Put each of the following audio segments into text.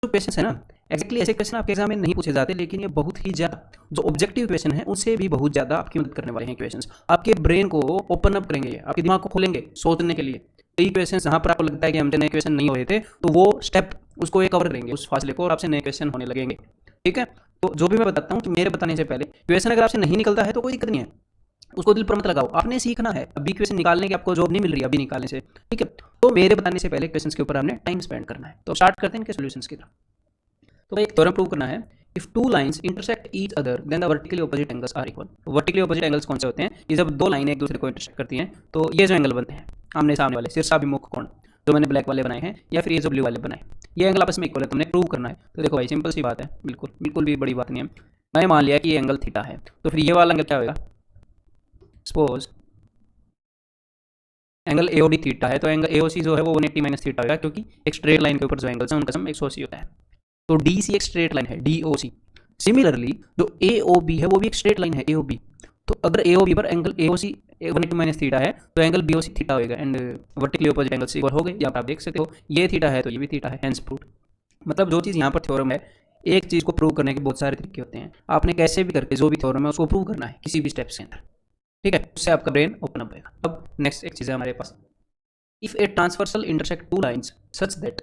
Question है ना, exactly ऐसे क्वेश्चन आपके एग्जाम में नहीं पूछे जाते, लेकिन ये बहुत ही ज़्यादा जो ऑब्जेक्टिव क्वेश्चन है उससे भी बहुत ज़्यादा आपकी मदद करने वाले हैं क्वेश्चन। आपके ब्रेन को ओपन अप करेंगे, आपके दिमाग को खोलेंगे सोचने के लिए। कई क्वेश्चन जहाँ पर आपको लगता है कि हमसे नए क्वेश्चन नहीं हो रहे थे, तो वो स्टेप उसको ये कवर करेंगे उस फासले को, और आपसे नए क्वेश्चन होने लगेंगे। ठीक है, तो जो भी मैं बताता हूँ कि मेरे बताने से पहले क्वेश्चन अगर आपसे नहीं निकलता है तो कोई दिक्कत नहीं है, उसको दिल पर मत लगाओ, आपने सीखना है। अभी क्वेश्चन निकालने की आपको जॉब नहीं मिल रही अभी निकालने से, ठीक है। तो मेरे बताने से पहले क्वेश्चन के ऊपर आपने टाइम स्पेंड करना है। तो स्टार्ट करते हैं इनके सॉल्यूशंस की तरफ। तो एक थ्योरम प्रूव करना है, if two lines intersect each other then the vertically opposite angles are equal. Vertically opposite angles कौन से होते हैं? ये जब दो लाइनें एक दूसरे को इंटरसेक्ट करती हैं तो ये जो एंगल बनते हैं आमने सामने वाले शीर्षाभिमुख कोण, जो मैंने ब्लैक वाले बनाए हैं या फिर ये जो ब्लू वाले बनाए, ये एंगल आपस में इक्वल है, तुमने प्रूव करना है। तो देखो भाई सिंपल सी बात है, बिल्कुल बिल्कुल भी बड़ी बात नहीं है। मैंने मान लिया कि ये एंगल थीटा है, तो फिर ये वाला एंगल क्या होगा? सपोज एंगल एओडी थीटा है, तो एंगल एओसी जो है वो 180 माइनस थीटा होगा, क्योंकि एक स्ट्रेट लाइन के ऊपर जो एंगल्स हैं उनका सम 180 होता है। तो डी सी एक स्ट्रेट लाइन है, डी ओ सी। सिमिलरली जो ए ओ बी है वो भी एक स्ट्रेट लाइन है, ए ओ बी। तो अगर ए ओ बी पर angle A O C 180 minus theta है तो angle B O C theta होगा, and vertically opposite angles equal हो गए। यहाँ पर आप देख सकते हो ये थीटा है तो ये भी थीटा है, हेंस प्रूव्ड। मतलब जो चीज़ यहाँ पर थ्योरम है, एक चीज़ को प्रूव करने के बहुत सारे तरीके होते हैं, आपने कैसे भी करके जो भी थ्योरम है उसको प्रूव करना है किसी भी स्टेप्स के अंदर, ठीक है। उससे आपका ब्रेन ओपन अप होगा। अब नेक्स्ट एक चीज़ है हमारे पास, if a transversal intersect two lines such that,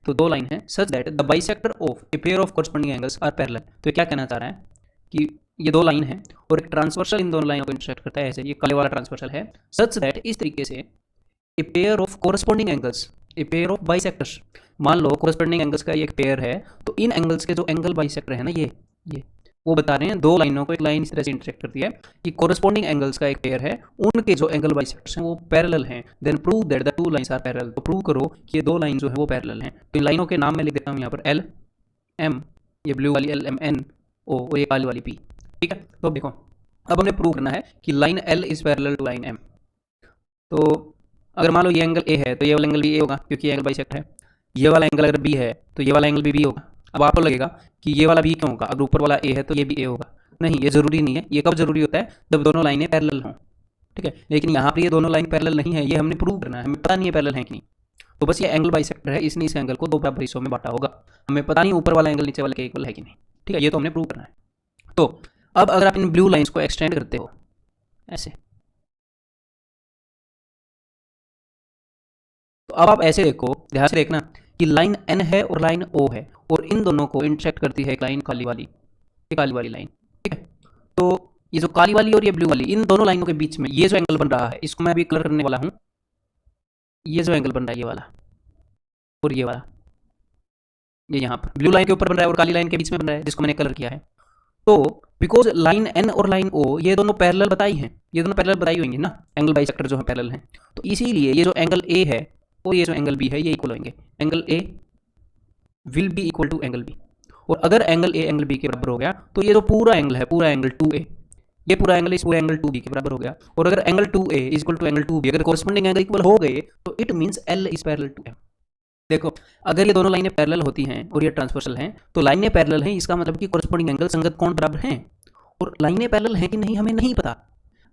तो दो लाइन है, such that the bisector of a pair of corresponding angles are parallel. तो ये क्या कहना चाह रहा है कि ये दो लाइन है और एक ट्रांसवर्सल इन दोनों लाइनों को इंटरसेक्ट करता है, ऐसे ये काले वाला ट्रांसवर्सल है। सच दैट इस तरीके से ए pair of corresponding angles, A pair of bisectors, मान लो कॉरस्पॉन्डिंग एंगल्स का ये एक पेयर है, तो इन एंगल्स के जो एंगल बाइसेक्टर है ना, ये वो बता रहे हैं दो लाइनों को एक लाइन इस तरह से इंटरसेक्ट करती है कि कॉरस्पॉन्डिंग एंगल्स का एक पेयर है, उनके जो एंगल बाइसेक्टर्स हैं वो पैरेलल हैं। Then prove that the two lines are parallel. तो प्रूव करो कि ये दो लाइन जो है वो पैरेलल हैं। तो इन लाइनों के नाम मैं लिख देता हूँ यहाँ पर एल एम, ये ब्लू वाली एल एम एन ओ, और ये काली वाली पी, ठीक है। तो देखो अब हमने प्रूव करना है कि line L is parallel to line M. तो अगर मान लो ये एंगल ए है तो ये वाला एंगल भी ए होगा, क्योंकि ये एंगल बाइसेक्ट है। ये वाला एंगल अगर बी है तो ये वाला एंगल भी बी होगा। अब आपको लगेगा कि ये वाला बी क्यों होगा, अगर ऊपर वाला ए है तो ये भी ए होगा। नहीं, ये जरूरी नहीं है। ये कब जरूरी होता है? जब दोनों लाइनें पैरेलल हों, ठीक है। लेकिन यहाँ पर ये दोनों लाइन पैरेलल नहीं है, ये हमने प्रूव करना है, हमें पता नहीं है पैरेलल है कि नहीं। तो बस ये एंगल बाइसेक्टर है, इसने इस एंगल को दो बराबर हिस्सों में बांटा होगा, हमें पता नहीं ऊपर वाला एंगल नीचे वाले के इक्वल है कि नहीं, ठीक है। ये तो हमने प्रूव करना है। तो अब अगर आप इन ब्लू लाइंस को एक्सटेंड करते हो ऐसे, तो अब आप ऐसे देखो, ध्यान से देखना कि लाइन एन है और लाइन ओ है, और इन दोनों को इंटरसेक्ट करती है एक लाइन काली वाली, ये काली वाली लाइन, ठीक है। तो ये जो काली वाली और ये ब्लू वाली, इन दोनों लाइनों के बीच में ये जो एंगल बन रहा है, इसको मैं अभी कलर करने वाला हूँ। ये जो एंगल बन रहा है ये वाला और ये वाला, ये यहाँ पर ब्लू लाइन के ऊपर बन रहा है और काली लाइन के बीच में बन रहा है, जिसको मैंने कलर किया है। तो बिकॉज लाइन एन और लाइन ओ ये दोनों पैरेलल बताई हैं, ये दोनों पैरेलल बताई हुई हैं ना, एंगल बाइसेक्टर जो है पैरेलल हैं, तो इसीलिए ये जो एंगल ए है और ये जो एंगल बी है ये इक्वल होंगे। Angle A will be equal to angle B, और अगर एंगल ए एंगल बी के बराबर हो गया तो ये जो पूरा एंगल है, पूरा एंगल 2a, ये पूरा एंगल इस पूरे एंगल 2b के बराबर हो गया। और अगर angle 2a is equal to angle 2b, अगर कॉरस्पॉन्डिंग एंगल इक्वल हो गए तो it means l is parallel to m। देखो अगर ये दोनों लाइनें पैरेलल होती हैं और ये ट्रांसवर्सल हैं, तो लाइनें पैरेलल हैं, इसका मतलब कि कॉरस्पॉन्डिंग एंगल संगत कोण बराबर हैं। और लाइनें पैरेलल हैं कि नहीं हमें नहीं पता,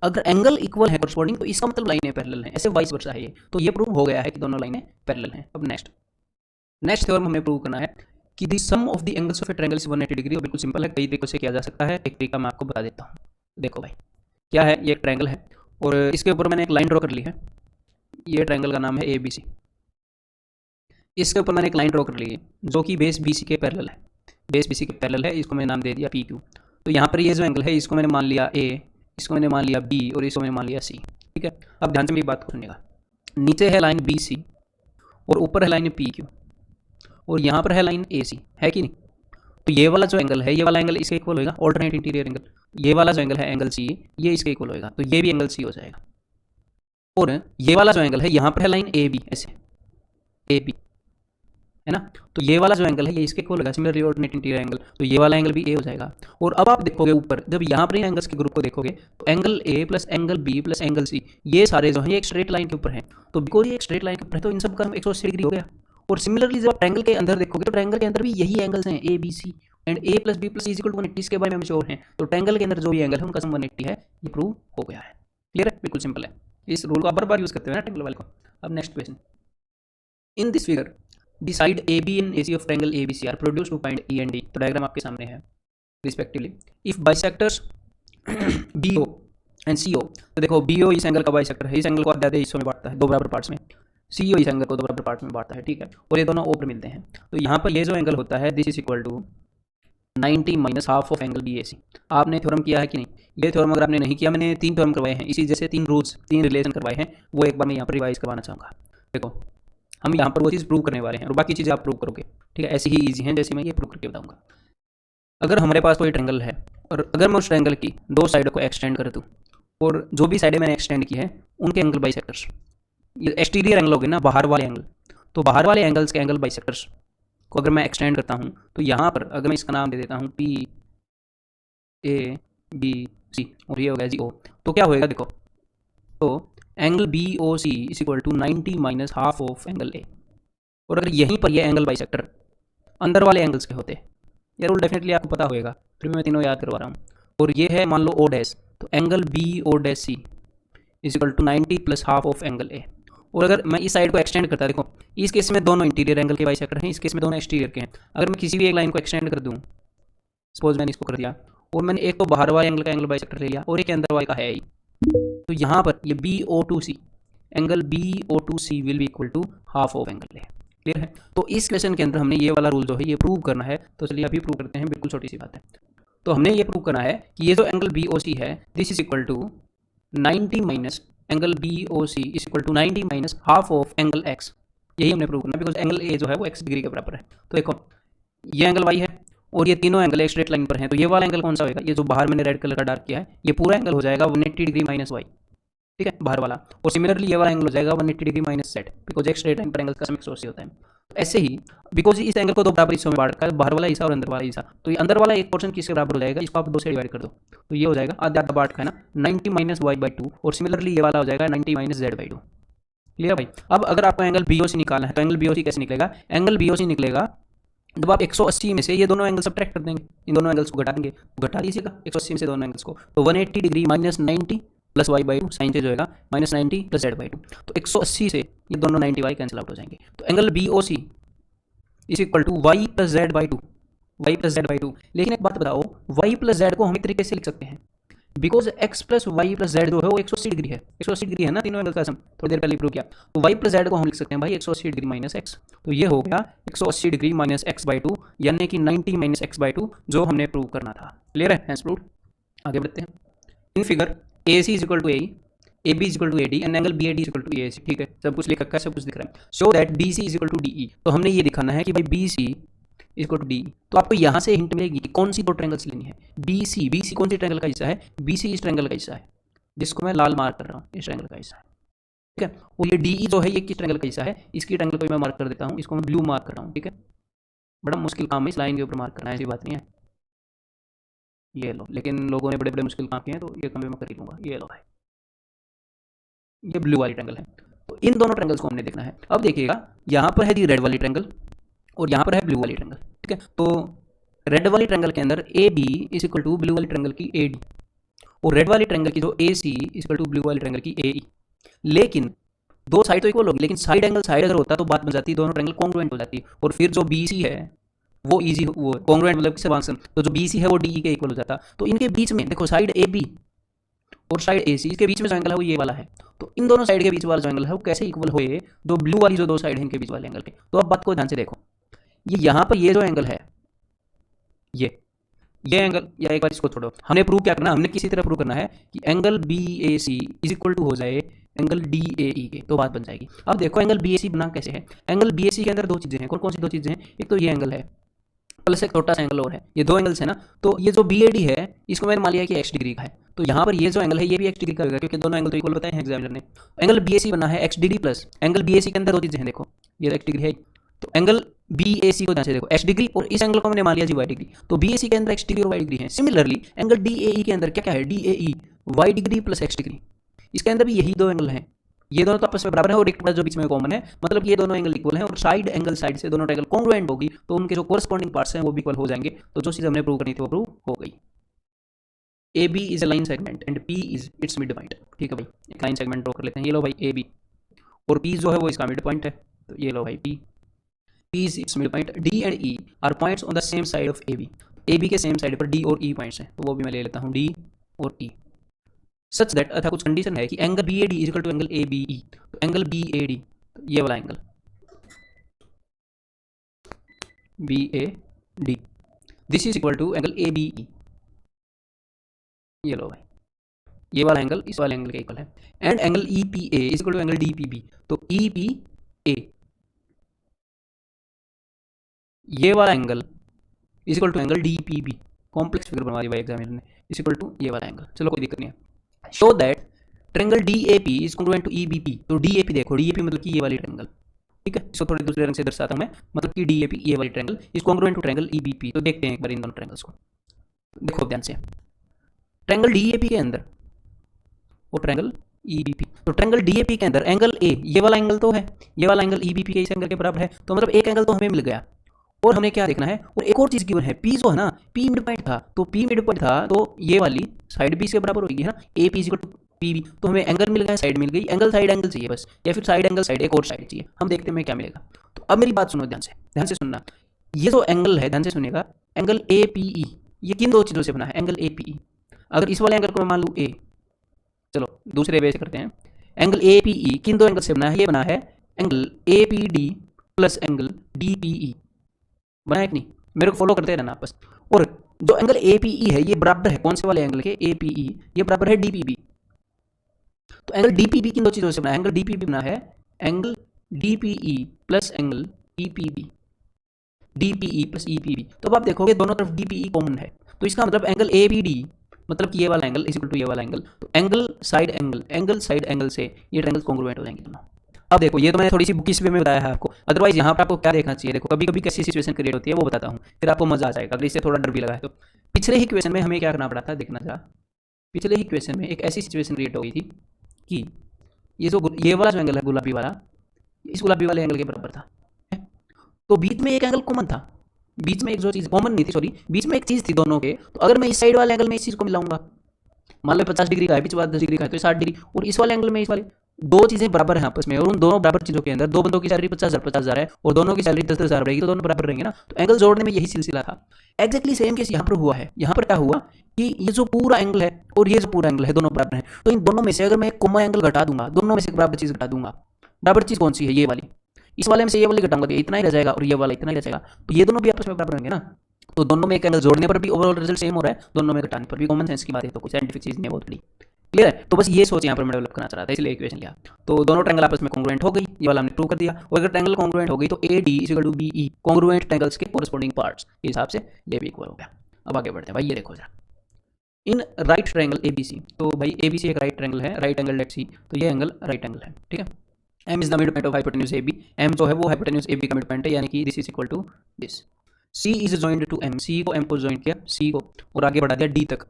अगर एंगल इक्वल है कॉरस्पॉन्डिंग तो इसका मतलब लाइनें पैरेलल हैं, ऐसे वाइस वर्सा है ये। तो ये प्रूव हो गया है कि दोनों लाइनें पैरेलल हैं। अब नेक्स्ट थ्योरम हमें प्रूव करना है कि the sum of the angles of a triangle is 180 degree. और बिल्कुल सिंपल है, कई तरीकों से किया जा सकता है, एक तरीका मैं आपको बता देता हूँ। देखो भाई क्या है, ये एक ट्रायंगल है और इसके ऊपर मैंने एक लाइन ड्रॉ कर ली है, ये ट्रायंगल का नाम है ABC। इसके ऊपर मैंने एक लाइन ड्रॉ कर ली है जो कि बेस BC के पैरेलल है, बेस BC के पैरेलल है, इसको मैंने नाम दे दिया PQ। तो यहाँ पर ये जो एंगल है इसको मैंने मान लिया A, इसको मैंने मान लिया B और इसको मैंने मान लिया C, ठीक है। अब ध्यान से मेरी बात को सुनिएगा, नीचे है लाइन BC और ऊपर है लाइन PQ और यहाँ पर है लाइन AC, है कि नहीं। तो ये वाला जो एंगल है, ये वाला एंगल इसके इक्वल होगा, ऑल्टरनेट इंटीरियर एंगल। ये वाला जो एंगल है एंगल C, ये इसके इक्वल होगा, तो ये भी एंगल C हो जाएगा। और ये वाला जो एंगल है यहाँ पर है लाइन AB, ऐसे AB है ना, तो ये वाला जो एंगल है ये इसके इक्वल होगा, सिमिलरली ऑल्टरनेट इंटीरियर एंगल, तो ये वाला एंगल भी A हो जाएगा। और अब आप देखोगे ऊपर, जब यहाँ पर इन एंगल्स के ग्रुप को देखोगे तो angle A plus angle B plus angle C, ये सारे जो हैं ये एक स्ट्रेट लाइन के ऊपर हैं। तो बिकॉज ये एक स्ट्रेट लाइन के ऊपर है तो इन सब का 180 डिग्री हो गया। और सिमिलरली जब आप ट्रायंगल के अंदर देखोगे तो ट्रायंगल के अंदर भी यही एंगल्स हैं ABC, and A plus B plus equal to 180, इसके बारे में श्योर हैं। तो ट्रायंगल के अंदर जो भी एंगल है उनका सम 180 है, ये प्रूव हो गया है। क्लियर है, बिल्कुल सिंपल है। इस रूल को आप बार बार यूज करते हैं ना ट्रायंगल वाले को। अब next question, in this figure the side A B in A C of triangle A B C are produce to point E and D. तो डायग्राम आपके सामने है respectively. If bisectors B O and C O, तो देखो B O इस angle का bisector है, इस एंगल को आधे हिस्सों में बांटता है, दो बराबर पार्ट्स में। सी ओ इस एंगल को दो बराबर पार्ट्स में बांटता है, ठीक है, और ये दोनों ओ पर मिलते हैं। तो यहाँ पर ये जो एंगल होता है this is equal to 90 minus half of angle B A C. आपने थ्योरम किया है कि नहीं? ये थ्योरम अगर आपने नहीं किया, मैंने 3 थ्योरम करवाए हैं इसी जैसे, 3 रूल्स 3 रिलेशन करवाए हैं, वो एक बार मैं यहाँ पर रिवाइज करवाना चाहूँगा। देखो हम यहाँ पर वो चीज़ प्रूव करने वाले हैं और बाकी चीज़ें आप प्रूव करोगे, ठीक है, ऐसी ही ईजी हैं जैसे मैं ये प्रूव करके बताऊँगा। अगर हमारे पास कोई ट्रायंगल है और अगर मैं उस ट्रायंगल की 2 साइडों को एक्सटेंड कर दूँ और जो भी साइडें मैंने एक्सटेंड की है उनके एंगल बाइसेक्टर्स, ये एक्सटीरियर एंगल हो गए ना, बाहर वाले एंगल, तो बाहर वाले एंगल्स के एंगल बाइसेक्टर्स को अगर मैं एक्सटेंड करता हूँ तो यहाँ पर अगर मैं इसका नाम दे देता हूँ पी ए बी सी और ये हो गया जी ओ, तो क्या होएगा देखो, तो angle B O C is equal to 90 minus half of angle A. और अगर यहीं पर ये एंगल बाइसेक्टर अंदर वाले एंगल्स के होते, ये रूल डेफिनेटली आपको पता होएगा, फिर मैं तीनों याद करवा रहा हूँ। और ये है मान लो ओ डैश, तो angle B O dash C is equal to 90 plus half of angle A. और अगर मैं इस साइड को एक्सटेंड करता, देखो इस केस में दोनों इंटीरियर एंगल के बाइसेक्टर हैं, इस केस में दोनों एक्सटीरियर के हैं। अगर मैं किसी भी एक लाइन को एक्सटेंड कर दूँ, सपोज मैंने इसको कर दिया और मैंने एक तो बाहर वाले एंगल का एंगल बाइसेक्टर ले लिया और एक अंदर वाले का है ही, तो यहाँ पर ये B O two C, angle B O two C will be equal to half of angle A. Clear है? तो इस क्वेश्चन के अंदर हमने ये वाला रूल जो है ये प्रूव करना है, तो चलिए अभी प्रूव करते हैं, बिल्कुल छोटी सी बात है। तो हमने ये प्रूव करना है कि ये जो एंगल बी ओ सी है this is equal to 90 minus angle B O C is equal to 90 minus half of angle X. यही हमने प्रूव करना है बिकॉज एंगल ए जो है वो एक्स डिग्री के बराबर है। तो देखो ये एंगल वाई है और ये तीनों एंगल एक स्ट्रेट लाइन पर हैं, तो ये वाला एंगल कौन सा होगा? ये जो बाहर मैंने रेड कलर का डार्क किया है, ये पूरा एंगल हो जाएगा 180 डिग्री माइनस वाई, ठीक है, बाहर वाला। और सिमिलरली ये वाला एंगल हो जाएगा 180 डिग्री माइनस सेट, बिकॉज एक स्ट्रेट लाइन पर एंगल का सम 180 होता है। तो ऐसे ही बिकॉज इस एंगल को दो बराबर हिस्सों में बांट कर, बाहर वाला हिस्सा और अंदर वाला हिस्सा, तो ये अंदर वाला एक पोर्शन किसके बराबर हो जाएगा? इसको आप 2 से डिवाइड कर दो, तो ये हो जाएगा आधा आधा बांट का है ना 90 माइनस वाई बाई 2, और सिमिलरली ये वाला हो जाएगा 90 माइनस जेड बाई 2। क्लियर भाई? अब अगर आपको एंगल बी ओ सी निकालना है तो एंगल बी ओ सी कैसे निकलेगा? एंगल बी ओ सी निकलेगा जब आप 180 में से ये दोनों एंगल सब्ट्रैक्ट कर देंगे, इन दोनों एंगल्स को घटा देंगे, घटा दीजिएगा 180 में से दोनों एंगल्स को, तो 180 degree minus 90 plus Y by 2 sign change होएगा माइनस 90 प्लस जेड बाई 2, तो 180 से ये दोनों 90 वाई कैंसिल आउट हो जाएंगे। तो angle B O C is equal to Y plus Z by 2, Y plus Z by 2। लेकिन एक बात बताओ, वाई प्लस जेड को हम एक तरीके से लिख सकते हैं, because X plus Y plus Z जो है वो 180 डिग्री है, 180 डिग्री है ना तीनों एंगल का सम, थोड़ी देर पहले प्रूव किया। तो वाई प्लस जेड को हम लिख सकते हैं भाई 180 डिग्री माइनस एक्स, तो ये हो गया 180 डिग्री माइनस एक्स बाई 2, यानी कि 90 माइनस एक्स बाई 2 जो हमने प्रूव करना था। क्लियर है? Hence proved. आगे बढ़ते हैं। In figure A C is equal to A B is equal to A D and angle B A D is equal to A C, ठीक है, सब कुछ लिख रखा है, सब कुछ दिख रहा है। Show that B C is equal to D E, तो हमने ये दिखाना है कि भाई B C equal to D. तो आपको यहाँ से हिंट मिलेगी कि कौन सी दो ट्रायंगल्स लेनी है। बी सी कौन सी ट्रायंगल का हिस्सा है? बी सी इस ट्रायंगल का हिस्सा है जिसको मैं लाल मार्क कर रहा हूँ, इस ट्रायंगल का हिस्सा है, ठीक है। और ये डी ई जो है ये किस ट्रायंगल का हिस्सा है? इसकी ट्रायंगल को मैं मार्क कर देता हूँ, इसको मैं ब्लू मार्क कर रहा हूँ, ठीक है। बड़ा मुश्किल काम है इस लाइन के ऊपर मार्क करना, ऐसी बात नहीं है। ये लो, लेकिन लोगों ने बड़े बड़े मुश्किल काम किए हैं तो ये काम मैं कर ही लूँगा। ये लो भाई, ये ब्लू वाली ट्रायंगल है। तो इन दोनों ट्रायंगल्स को हमने देखना है। अब देखिएगा यहाँ पर है जी रेड वाली ट्रायंगल और यहाँ पर है ब्लू वाली ट्रायंगल, ठीक है। तो रेड वाली ट्रायंगल के अंदर A B is equal to blue वाली ट्रायंगल की ए डी, और रेड वाली ट्रायंगल की जो A C is equal to blue वाली ट्रायंगल की ए ई। लेकिन दो साइड तो इक्वल होगी, लेकिन साइड एंगल साइड अगर होता तो बात बन जाती, दोनों ट्रायंगल कॉन्ग्रुएंट हो जाती, और फिर जो बी सी है वो इजी, वो कॉन्ग्रुएंट मतलब किससे बांसन, तो जो बी सी है वो डी ई के इक्वल हो जाता। तो इनके बीच में देखो साइड ए बी और साइड ए सी, इसके बीच में जो एंगल है वो ये वाला है। तो इन दोनों साइड के बीच वाला जो एंगल है वो कैसे इक्वल होए? जो ब्लू वाली जो दो साइड है इनके बीच वाले एंगल के। तो अब बात को ध्यान से देखो, ये यहाँ पर ये जो एंगल है ये एंगल, या एक बार इसको छोड़ो, हमने प्रूव क्या करना, हमने किसी तरह प्रूव करना है कि angle B A C is equal to हो जाए एंगल डी ए ई के, तो बात बन जाएगी। अब देखो एंगल बी ए सी बना कैसे है? एंगल बी ए सी के अंदर दो चीज़ें हैं, कौन कौन सी दो चीज़ें हैं? एक तो ये एंगल है प्लस एक छोटा सा एंगल और है, ये दो एंगल्स है ना। तो ये जो बी ए डी है इसको मैंने मान लिया कि एक्स डिग्री का है, तो यहाँ पर ये जो एंगल है ये भी एक्स डिग्री का होगा क्योंकि दोनों एंगल तो इक्वल बताए हैं एग्जामिनर ने। एंगल बी ए सी बना है X degree plus angle B A C के अंदर दो चीज़ें हैं, देखो ये एक्स डिग्री है, तो एंगल बी ए सी को ध्यान से देखो एक्स डिग्री, और इस एंगल को मैंने मान लिया जी वाई डिग्री, तो बी ए सी के अंदर एक्स डिग्री और वाई डिग्री है। Similarly angle D A E के अंदर क्या क्या है? D A E y degree plus x degree, इसके अंदर भी यही दो एंगल हैं, ये दोनों तो आपस में बराबर है और एक टुकड़ा जो बीच में कॉमन है, मतलब ये दोनों एंगल इक्वल हैं, और साइड एंगल साइड से दोनों एंगल कॉन्ग्रुएंट होगी, तो उनके जो कोरस्पॉन्डिंग पार्ट्स हैं वो भी इक्वल हो जाएंगे। तो जो चीज़ हमने प्रूव करनी थी वो प्रूव हो गई। A B is a line segment and P is its mid point, ठीक है भाई, एक लाइन सेगमेंट ड्रॉ कर लेते हैं। ये लो भाई ए बी, और पी जो है वो इसका मिड पॉइंट है, तो ये लो भाई P. P is its middle point, D and E are points on the same side of AB. AB के सेम साइड पर D और E पॉइंट्स हैं, तो वो भी मैं ले लेता हूँ D और E. सच दैट अथा कुछ कंडीशन है कि angle B A D is equal to angle A B E. तो एंगल बी ए डी, ये वाला angle B A D, this is equal to angle A B E. ये लो भाई, ये वाला एंगल इस वाले एंगल के इक्वल है. And angle E P A is equal to angle D P B. तो ई पी ए, ये वाला angle is equal to angle D P B. Complex figure बनवा दी भाई एग्जामिनर ने, इज इक्वल टू ये वाला एंगल. चलो कोई दिक्कत नहीं है. Show that triangle D A P is congruent to E B P. तो डी ए पी देखो, डी ए पी मतलब कि ये वाली ट्रेंगल, ठीक है. इसको थोड़े दूसरे रंग से दर्शाता हूँ मैं, मतलब कि डी ए पी ये वाली triangle is congruent to triangle E B P. तो देखते हैं एक बार इन दोनों ट्रेंगल्स को. देखो ध्यान से, ट्रेंगल डी ए पी के अंदर और ट्रेंगल ई बी पी. तो ट्रेंगल डी ए पी के अंदर एंगल ए, ये वाला एंगल तो है, ये वाला एंगल ई बी पी के इस एंगल के बराबर है. तो मतलब एक एंगल तो हमें मिल गया. और हमें क्या देखना है, और एक और चीज़ गिवन है, पी जो है ना, पी मिड पॉइंट था. तो पी मिड पॉइंट था तो ये वाली साइड भी इसके बराबर होगी, है ना. A P equal to P B. तो हमें एंगल मिल गया, साइड मिल गई. एंगल साइड एंगल चाहिए बस, या फिर साइड एंगल साइड, एक और साइड चाहिए. हम देखते हैं हमें क्या मिलेगा. तो अब मेरी बात सुनो ध्यान से सुनना. ये जो एंगल है, ध्यान से सुनिएगा, एंगल ए पी ई, ये किन दो चीज़ों से बना है, एंगल ए पी ई. अगर इस वाले एंगल को मैं मान लूँ ए, चलो दूसरे वे से करते हैं. एंगल ए पी ई किन दो एंगल से बना है, ये बना है एंगल ए P D plus angle D P ई. बना है कि नहीं, मेरे को फॉलो करते रहना आपस. और जो एंगल ए पी ई है ये बराबर है कौन से वाले एंगल के, ए पी ई, ये बराबर है डी पी बी. तो एंगल डी पी बी किन दो चीज़ों से बना है, एंगल डी पी बी बना है angle D P E plus angle E P B. D P E plus E P B. तो अब आप देखोगे दोनों तरफ डी पी ई कॉमन है. तो इसका मतलब एंगल ए बी डी मतलब कि ये वाला एंगल इज इक्वल टू ये वाला एंगल. तो एंगल साइड एंगल से ये ट्रायंगल कॉन्ग्रुएंट हो जाएंगे दोनों. अब देखो, ये तो मैंने थोड़ी सी बुकिश वे में बताया है आपको. अदरवाइज यहाँ पर आपको क्या देखना चाहिए, देखो कभी कभी कैसी सिचुएशन क्रिएट होती है वो बताता हूँ, फिर आपको मजा आ जाएगा. अगर इससे थोड़ा डर भी लगा है तो पिछले ही क्वेश्चन में हमें क्या करना पड़ा था, देखना जरा. पिछले ही क्वेश्चन में एक ऐसी सिचुएशन क्रिएट हो गई थी कि ये वाला जो एंगल है गुलाबी वाला, इस गुलाबी वाले एंगल के बराबर था. तो बीच में एक एंगल कॉमन था, बीच में एक जो चीज़ कॉमन नहीं थी, सॉरी, बीच में एक चीज़ थी दोनों के. तो अगर मैं इस साइड वाले एंगल में इस चीज़ को मिलाऊंगा, मान लो 50 डिग्री का है, पिछले 10 डिग्री का है, तो 60 डिग्री. और इस वाले एंगल में इस वाले, दो चीज़ें बराबर हैं आपस में, और उन दोनों बराबर चीज़ों के अंदर दो बंदों की सैलरी 50,000 है और दोनों की सैलरी 10,000 रहेगी, तो दोनों बराबर रहेंगे ना. तो एंगल जोड़ने में यही सिलसिला था. एक्जैक्टली सेम केस यहाँ पर हुआ है. यहाँ पर क्या हुआ कि ये जो पूरा एंगल है और ये जो पूरा एंगल है दोनों बराबर हैं. तो इन दोनों में से अगर मैं एक कॉमन एंगल घटा दूंगा, दोनों में से एक बराबर चीज़ घटा दूंगा. बराबर चीज़ कौन सी है, ये वाली. इस वाले में से ये वाली घटाऊंगा तो इतना ही रह जाएगा, और ये वाला इतना ही रह जाएगा. तो ये दोनों भी आपस में बराबर होंगे ना. तो दोनों में एक एंगल जोड़ने पर भी ओवरऑल रिजल्ट सेम हो रहा है, दोनों में घटाने पर भी. कॉमन सेंस की बात है, तो कोई साइंटिफिक चीज़ नहीं है, बहुत बड़ी. क्लियर है. तो बस ये सोच यहाँ पर मैं डेवलप करना चाह रहा था, इसलिए इक्वेशन लिया. तो दोनों ट्रायंगल आपस में कॉन्ग्रुएंट हो गई, ये वाला हमने प्रूव कर दिया. और अगर ट्रायंगल कॉन्ग्रुएंट हो गई तो A D is equal to B E, congruent triangles के कोरस्पॉन्डिंग पार्ट्स के हिसाब से ये भी इक्वल हो गया. अब आगे बढ़ते हैं भाई. ये देखो जरा, in right triangle A B C. तो भाई ए बी सी एक राइट ट्रायंगल है, राइट एंगल लेट सी. तो ये एंगल राइट एंगल है, ठीक है. M is the mid point of hypotenuse A B. M जो है वो हाइपोटेन्यूज ए बी का मिड पॉइंट है, यानी कि this is equal to this. C is joined to M, C को एम को जॉइंट किया, सी को, और आगे बढ़ा दिया डी तक,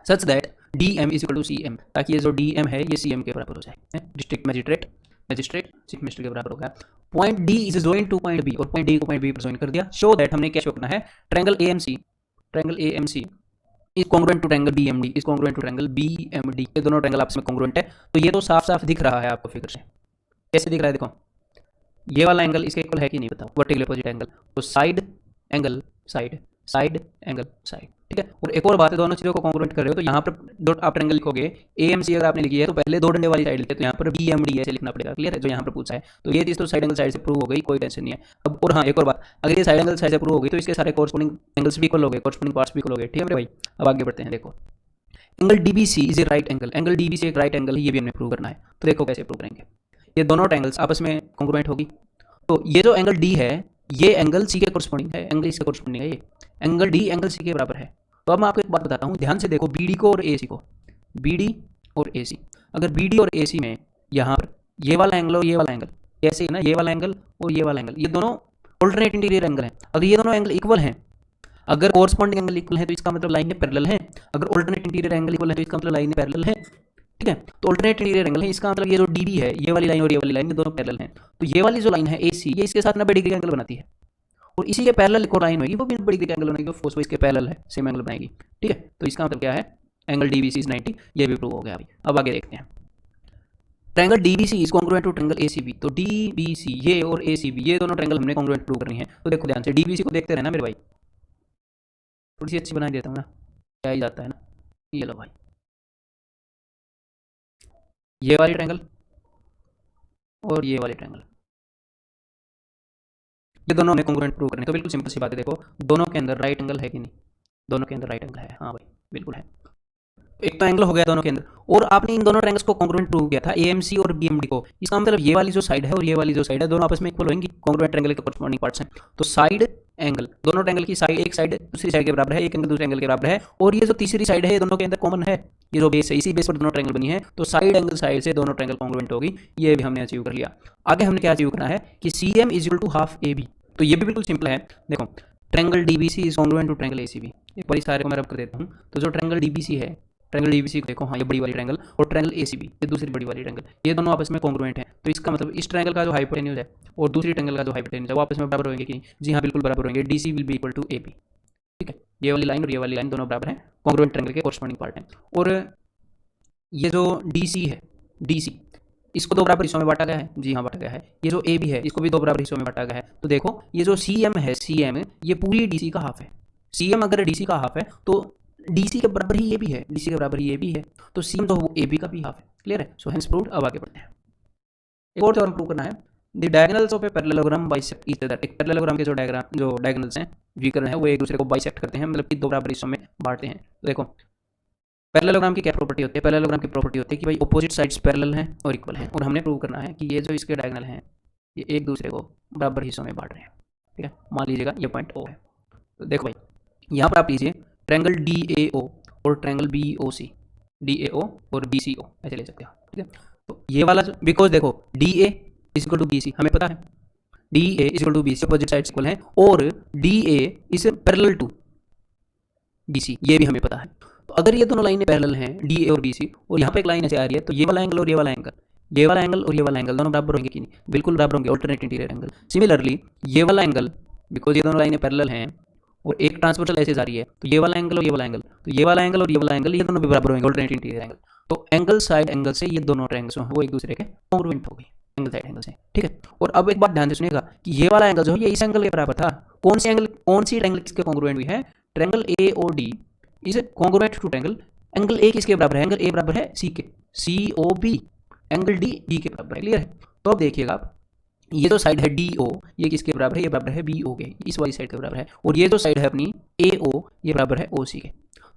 such that D M is equal to C M, ताकि ये जो डी एम है ये सी एम के बराबर हो जाए. डिस्ट्रिक्ट मजिस्ट्रेट चीफ मिनिस्टर के बराबर हो गया. Point D is joint to point B, और पॉइंट डी को पॉइंट बी पर जॉइन कर दिया. शो दैट हमने क्या शो करना है, triangle A M C is congruent to triangle B M D, is congruent to triangle B M D. ये दोनों ट्रायंगल आपस में कॉन्ग्रुएंट है. तो ये तो साफ साफ दिख रहा है आपको फिगर से. कैसे दिख रहा है, देखो ये वाला एंगल इसके इक्वल है कि नहीं बताओ, वर्टिकल अपोजिट एंगल. तो side angle side angle side, ठीक है. और एक और बात है, दोनों चीज़ों को कॉन्ग्रुएंट कर रहे हो, तो यहाँ पर जो आप ट्रायंगल लिखोगे ए एम सी अगर आपने लिखी है तो पहले दो डंडे वाली साइड लिखे, तो यहाँ पर बी एम डी ऐसे लिखना पड़ेगा. क्लियर है, जो यहाँ पर पूछा है. तो ये चीज़ तो साइड एंगल साइड से प्रूव हो गई, कोई टेंशन नहीं है. अब और हाँ, एक और बात, अगर ये साइड एंगल साइड से प्रूव हो गई तो इसके सारे कॉरस्पॉन्डिंग एंगल्स भी इक्वल हो गए, कॉरस्पॉन्डिंग पार्ट्स भी इक्वल हो गए, ठीक है भाई. अब आगे बढ़ते हैं. देखो angle D B C is a right angle, angle D B C एक राइट एंगल है, ये भी हमने प्रूव करना है. तो देखो कैसे प्रूव करेंगे. ये दोनों ट्रायंगल्स आपस में कॉन्ग्रुएंट होगी. तो ये जो एंगल डी है ये एंगल सी के कॉरस्पॉन्डिंग है, एंगल इसके कॉरस्पॉन्डिंग है. ये एंगल डी एंगल सी के बराबर है. तो अब मैं आपको एक बात बताता हूँ, ध्यान से देखो, बी डी को और ए सी को, बी डी और ए सी. अगर बी डी और ए सी में यहाँ पर ये वाला एंगल और ये वाला एंगल, ऐसे ही ना, ये वाला एंगल और ये वाला एंगल, ये दोनों ऑल्टरनेट इंटीरियर एंगल हैं. अगर ये दोनों एंगल इक्वल हैं, अगर कॉरस्पॉन्डिंग एंगल इक्वल है तो इसका मतलब लाइन में पैरेलल है. अगर ऑल्टरनेट इंटीरियर एंगल इक्वल है तो इसका मतलब लाइन में पैरेलल है, ठीक है. तो ऑल्टरनेट इंटीरियर एंगल है, इसका मतलब ये जो डी बी है, ये वाली लाइन और ये वाली लाइन, ये दोनों पैरेलल हैं. तो ये वाली जो लाइन है ए सी, ये इसके साथ 90 डिग्री का एंगल बनाती है, और इसी के पैरेलल एक और लाइन होगी, वो भी 90 डिग्री का एंगल बनेगी, फोर्स इसके पैरेलल है, सेम एंगल बनाएगी, ठीक है. तो इसका मतलब क्या है, angle D B C is 90. ये भी प्रूव हो गया अभी. अब आगे देखते हैं. Triangle DBC is congruent to triangle ACB. तो डीबीसी ये और एसीबी ये दोनों ट्रायंगल हमने कॉन्ग्रुएंट प्रूव करनी है। तो देखो ध्यान से, डीबीसी को देखते रहना मेरे भाई, थोड़ी सी अच्छी बना देता हूँ ना, क्या ही जाता है ना। ये लो भाई, ये वाली ट्रायंगल और ये वाली ट्रायंगल, ये दोनों हमें कॉन्ग्रुएंट प्रूव करने। तो बिल्कुल सिंपल सी बात है, देखो दोनों के अंदर राइट एंगल है कि नहीं, दोनों के अंदर राइट एंगल है, हाँ भाई बिल्कुल है। एक तो एंगल हो गया दोनों के अंदर, और आपने इन दोनों ट्रायंगल्स को कॉन्ग्रुएंट प्रूव किया था एएमसी और बीएमडी को। इसका मतलब ये वाली जो साइड है और ये वाली जो साइड है दोनों आपस में इक्वल होंगी, कॉन्ग्रुएंट ट्रायंगल के कॉरस्पॉन्डिंग पार्ट्स हैं। तो साइड एंगल, दोनों ट्रायंगल की साइड, एक साइड दूसरी साइड के बराबर है, एक एंगल दूसरे एंगल के बराबर है, और ये जो तीसरी साइड है ये दोनों के अंदर कॉमन है, ये जो बेस है इसी बेस पर दोनों ट्रायंगल बनी है। तो साइड एंगल साइड से दोनों ट्रायंगल कॉन्ग्रुएंट होगी, ये भी हमने अचीव कर लिया। आगे हमने क्या अचीव करना है कि CM is equal to half AB। तो ये भी बिल्कुल सिंपल है, देखो triangle DBC is congruent to triangle ACB। एक बार सारे को मैं रब कर देता हूँ। तो जो ट्रायंगल DBC है, ट्रायंगल डीबीसी को देखो, हाँ ये बड़ी वाली ट्रायंगल, और ट्रायंगल एसीबी ये दूसरी बड़ी वाली ट्रायंगल, ये दोनों आपस में कॉन्ग्रुएंट हैं। तो इसका मतलब इस ट्रायंगल का जो हाइपोटेन्यूज है और दूसरी ट्रायंगल का जो हाइपोटेन्यूज है वो आपस में बराबर होंगे कि नहीं? जी हाँ बिल्कुल बराबर होंगे। DC will be equal to AB। ठीक है, ये वाली लाइन और ये वाली लाइन दोनों बराबर हैं, कॉन्ग्रुएंट ट्रायंगल के कॉरस्पॉन्डिंग पार्ट हैं। और ये जो DC है, DC इसको दो बराबर हिस्सों में बांटा गया है, जी हाँ बांटा गया है। ये जो AB है इसको भी दो बराबर हिस्सों में बांटा गया है। तो देखो ये जो CM है, CM ये पूरी DC का हाफ है। CM अगर DC का हाफ है तो DC के बराबर ही ये भी है, DC के बराबर ही ये भी है, तो CM तो वो AB का भी हाफ है। क्लियर है? So hence proved. अब आगे बढ़ते हैं, एक और थ्योरम प्रूव करना है। The diagonals of a parallelogram bisect each other. एक पैरेललोग्राम के जो डायगोनल्स हैं, विकर्ण है, वो एक दूसरे को बाइसेक्ट करते हैं, मतलब कि दो बराबर हिस्सों में बांटते हैं। तो देखो पैरेललोग्राम की क्या प्रॉपर्टी होती है, पैरेललोग्राम की प्रॉपर्टी होती है कि भाई ऑपोजिट साइड्स पैरेलल हैं और इक्वल हैं, और हमने प्रूव करना है कि ये जो इसके डायगोनल हैं ये एक दूसरे को बराबर हिस्सों में बांट रहे हैं। ठीक है, मान लीजिएगा ये पॉइंट O है। तो देखो भाई यहाँ पर आप लीजिए ट्रायंगल DAO और ट्रायंगल BOC, DAO और BCO ऐसे ले सकते हो। ठीक है, तो ये वाला बिकॉज देखो DA is equal to BC हमें पता है, DA is equal to BC opposite sides equal हैं, और DA is parallel to BC ये भी हमें पता है। तो अगर ये दोनों लाइनें पैरेलल हैं DA और BC, और यहाँ पे एक लाइन ऐसे आ रही है, तो ये वाला एंगल और ये वाला एंगल, ये वाला एंगल और ये वाला एंगल दोनों बराबर होंगे कि नहीं? बिल्कुल बराबर होंगे, ऑल्टरनेट इंटीरियर एंगल। सिमिलरली ये वाला एंगल, बिकॉज ये दोनों लाइनें पैरेलल हैं और एक ट्रांसवर्सल ऐसे जा रही है, तो ये वाला एंगल और ये वाला एंगल, तो ये वाला एंगल और ये वाला एंगल ये दोनों भी बराबर होंगे, ऑल्टरनेट इंटीरियर एंगल। तो एंगल साइड एंगल से ये दोनों ट्रायंगल्स हैं वो एक दूसरे के कॉन्ग्रुएंट हो गए एंगल साइड एंगल से। ठीक है, और अब एक बात ध्यान से सुनिएगा कि ये वाला एंगल जो है ये इस एंगल के बराबर था। कौन सी एंगल, कौन सी ट्रायंगल किसके कॉन्ग्रुएंट हुई है? Triangle AOD is congruent to triangle, angle A किसके बराबर है? एंगल A बराबर है C के, COB, एंगल D के बराबर है। क्लियर है? तो अब देखिएगा आप, ये जो साइड है DO ये किसके बराबर है? ये बराबर है BO के, इस वाली साइड के बराबर है। और ये जो साइड है अपनी AO ये बराबर है OC के।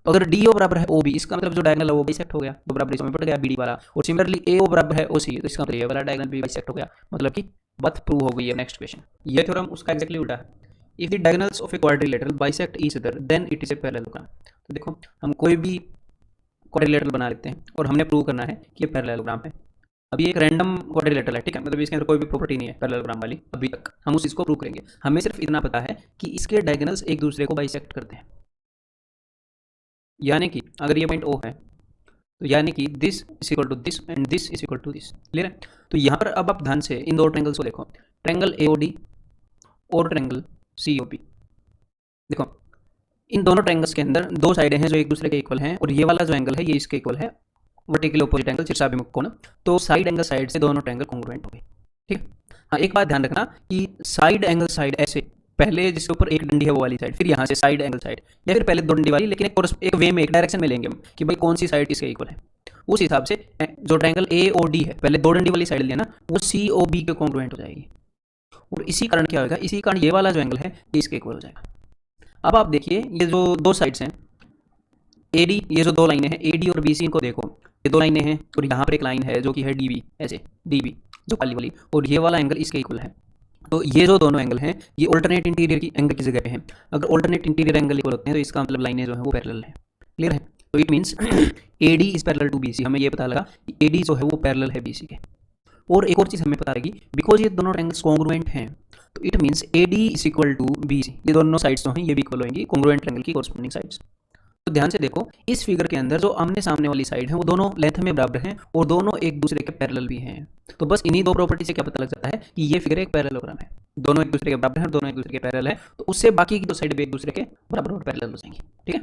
तो अगर DO बराबर है OB, इसका मतलब जो डायगोनल है वो बाइसेक्ट हो गया, तो बराबर इसमें पड़ गया BD वाला। और सिमिलरली AO बराबर है OC, तो इसका मतलब ये वाला डायगोनल भी बाइसेक्ट हो गया, मतलब कि बात प्रूव हो गई है। नेक्स्ट क्वेश्चन, ये थ्योरम उसका एग्जैक्टली उल्टा है। If the diagonals of a quadrilateral bisect each other then it is a parallelogram. तो देखो हम कोई भी क्वाड्रिलेटरल बना लेते हैं और हमने प्रूव करना है कि ये पैरेललोग्राम है। अभी एक रैंडम क्वाड्रिलेटरल है, ठीक है, मतलब इसके अंदर कोई भी प्रॉपर्टी नहीं है पैरेललोग्राम वाली अभी तक, हम उस चीज़ को प्रूव करेंगे। हमें सिर्फ इतना पता है कि इसके डायगोनल्स एक दूसरे को बाइसेक्ट करते हैं, यानी कि अगर ये पॉइंट O है तो यानी कि this is equal to this and this is equal to this. Clear है? तो यहाँ पर अब आप ध्यान से इन दो ट्रायंगल्स को देखो, ट्रायंगल AOD और ट्रायंगल COP। देखो इन दोनों ट्रायंगल्स के अंदर दो साइडें हैं जो एक दूसरे के इक्वल हैं, और ये वाला जो एंगल है ये इसके इक्वल है, वर्टिकल ऑपोजिट एंगल शीर्षाभिमुख कोण। तो साइड एंगल साइड से दोनों ट्रायंगल कॉन्ग्रुएंट हो गए। ठीक है, हाँ एक बात ध्यान रखना कि साइड एंगल साइड ऐसे, पहले जिसके ऊपर एक डंडी है वो वाली साइड, फिर यहाँ से साइड एंगल साइड, या फिर पहले दो डंडी वाली, लेकिन एक वे में एक डायरेक्शन में लेंगे हम कि भाई कौन सी साइड किसके इक्वल है। उस हिसाब से जो ट्रायंगल AOD है पहले दो डंडी वाली साइड लिया ना, वो COB के कॉन्ग्रुएंट हो जाएगी, और इसी कारण क्या होगा, इसी कारण ये वाला जो एंगल है ये इसके इक्वल हो जाएगा। अब आप देखिए ये जो दो साइड्स हैं AD, ये जो दो लाइनें हैं AD और BC, इनको देखो, ये दो लाइनें हैं और यहाँ पर एक लाइन है जो कि है DB, ऐसे DB जो काली वाली, और ये वाला एंगल इसके इक्वल है। तो ये जो दोनों एंगल हैं ये ऑल्टरनेट इंटीरियर की एंगल की जगह पे हैं। अगर ऑल्टरनेट इंटीरियर एंगल इक्वल होते हैं तो इसका मतलब लाइनें जो है वो पैरेलल है। क्लियर है? तो it means AD is parallel to BC। हमें ये पता लगा कि AD जो है वो पैरेलल है BC के। और एक और चीज़ हमें पता लगी, बिकॉज ये दोनों ट्रायंगल्स कॉन्ग्रुएंट हैं, तो it means AD is equal to BC, ये दोनों साइड्स जो हैं ये भी इक्वल होंगी कॉन्ग्रुएंट ट्रायंगल की कॉरस्पॉन्डिंग साइड्स। तो ध्यान से देखो इस फिगर के अंदर जो आमने सामने वाली साइड है वो दोनों लेंथ में बराबर हैं और दोनों एक दूसरे के पैरेलल भी हैं। तो बस इन्हीं दो प्रॉपर्टी से क्या पता लग जाता है कि ये फिगर एक पैरेललोग्राम है, दोनों एक दूसरे के बराबर हैं, दोनों एक दूसरे के पैरेलल है, तो उससे बाकी की दो साइड भी एक दूसरे के बराबर और पैरेलल हो जाएंगी। ठीक है,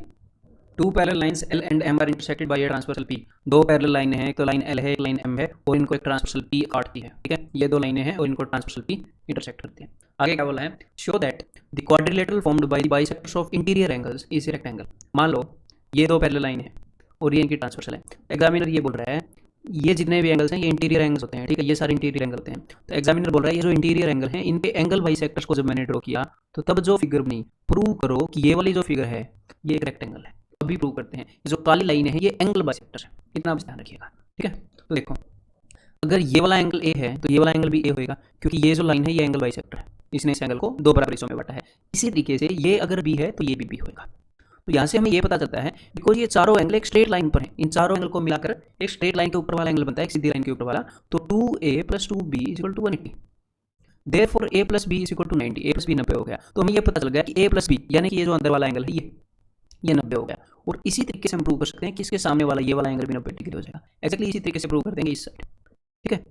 two parallel lines L and M are intersected by a transversal P. दो पैरेलल लाइन है, एक तो लाइन एल है, एक लाइन एम है, और इनको एक ट्रांसवर्सल पी काटती है। ठीक है, ये दो लाइनें हैं और इनको ट्रांसवर्सल पी इंटरसेक्ट करती है। आगे क्या बोला है, show that the quadrilateral formed by the bisectors of interior angles is a rectangle. मान लो ये दो पैरेलल लाइन है और ये इनकी ट्रांसवर्सल है। एग्जामिनर ये बोल रहा है ये जितने भी एंगल्स हैं ये इंटीरियर एंगल्स होते हैं। ठीक है, ये सारे इंटीरियर एंगल होते हैं। तो एग्जामिनर बोल रहा है ये जो इंटीरियर एंगल है इनके एंगल बाइसेक्टर्स को जब मैंने ड्रॉ किया तो तब जो फिगर बनी, प्रूव करो कि ये वाली जो फिगर है ये एक रेक्टेंगल है। अभी प्रूव करते हैं। ये जो काली लाइन है ये एंगल बाइसेक्टर है, इतना बस ध्यान रखिएगा। ठीक है, तो देखो अगर ये वाला एंगल ए है तो ये वाला एंगल भी ए होएगा, क्योंकि ये जो लाइन है ये एंगल बाइसेक्टर है। इसने इस एंगल को दो बराबर हिस्सों में बांटा है। इसी तरीके से ये अगर बी है तो ये भी होएगा। तो यहाँ से हमें ये पता चलता है बिकॉज ये चारों एंगल एक स्ट्रेट लाइन पर है, इन चारों एंगल को मिलाकर एक स्ट्रेट लाइन के ऊपर वाला एंगल बनता है, एक सीधी लाइन के ऊपर वाला। तो 2a + 2b = 180। Therefore a + b = 90। a + b 90 हो गया। तो हमें ये पता चल गया कि a + b यानी कि ये जो अंदर वाला एंगल है ये 90 हो गया। और इसी तरीके से हम प्रूव कर सकते हैं कि इसके सामने वाला ये वाला एंगल भी 90 डिग्री हो जाएगा। एक्जैक्टली इसी तरीके से प्रूव कर देंगे इस साइड। ठीक है,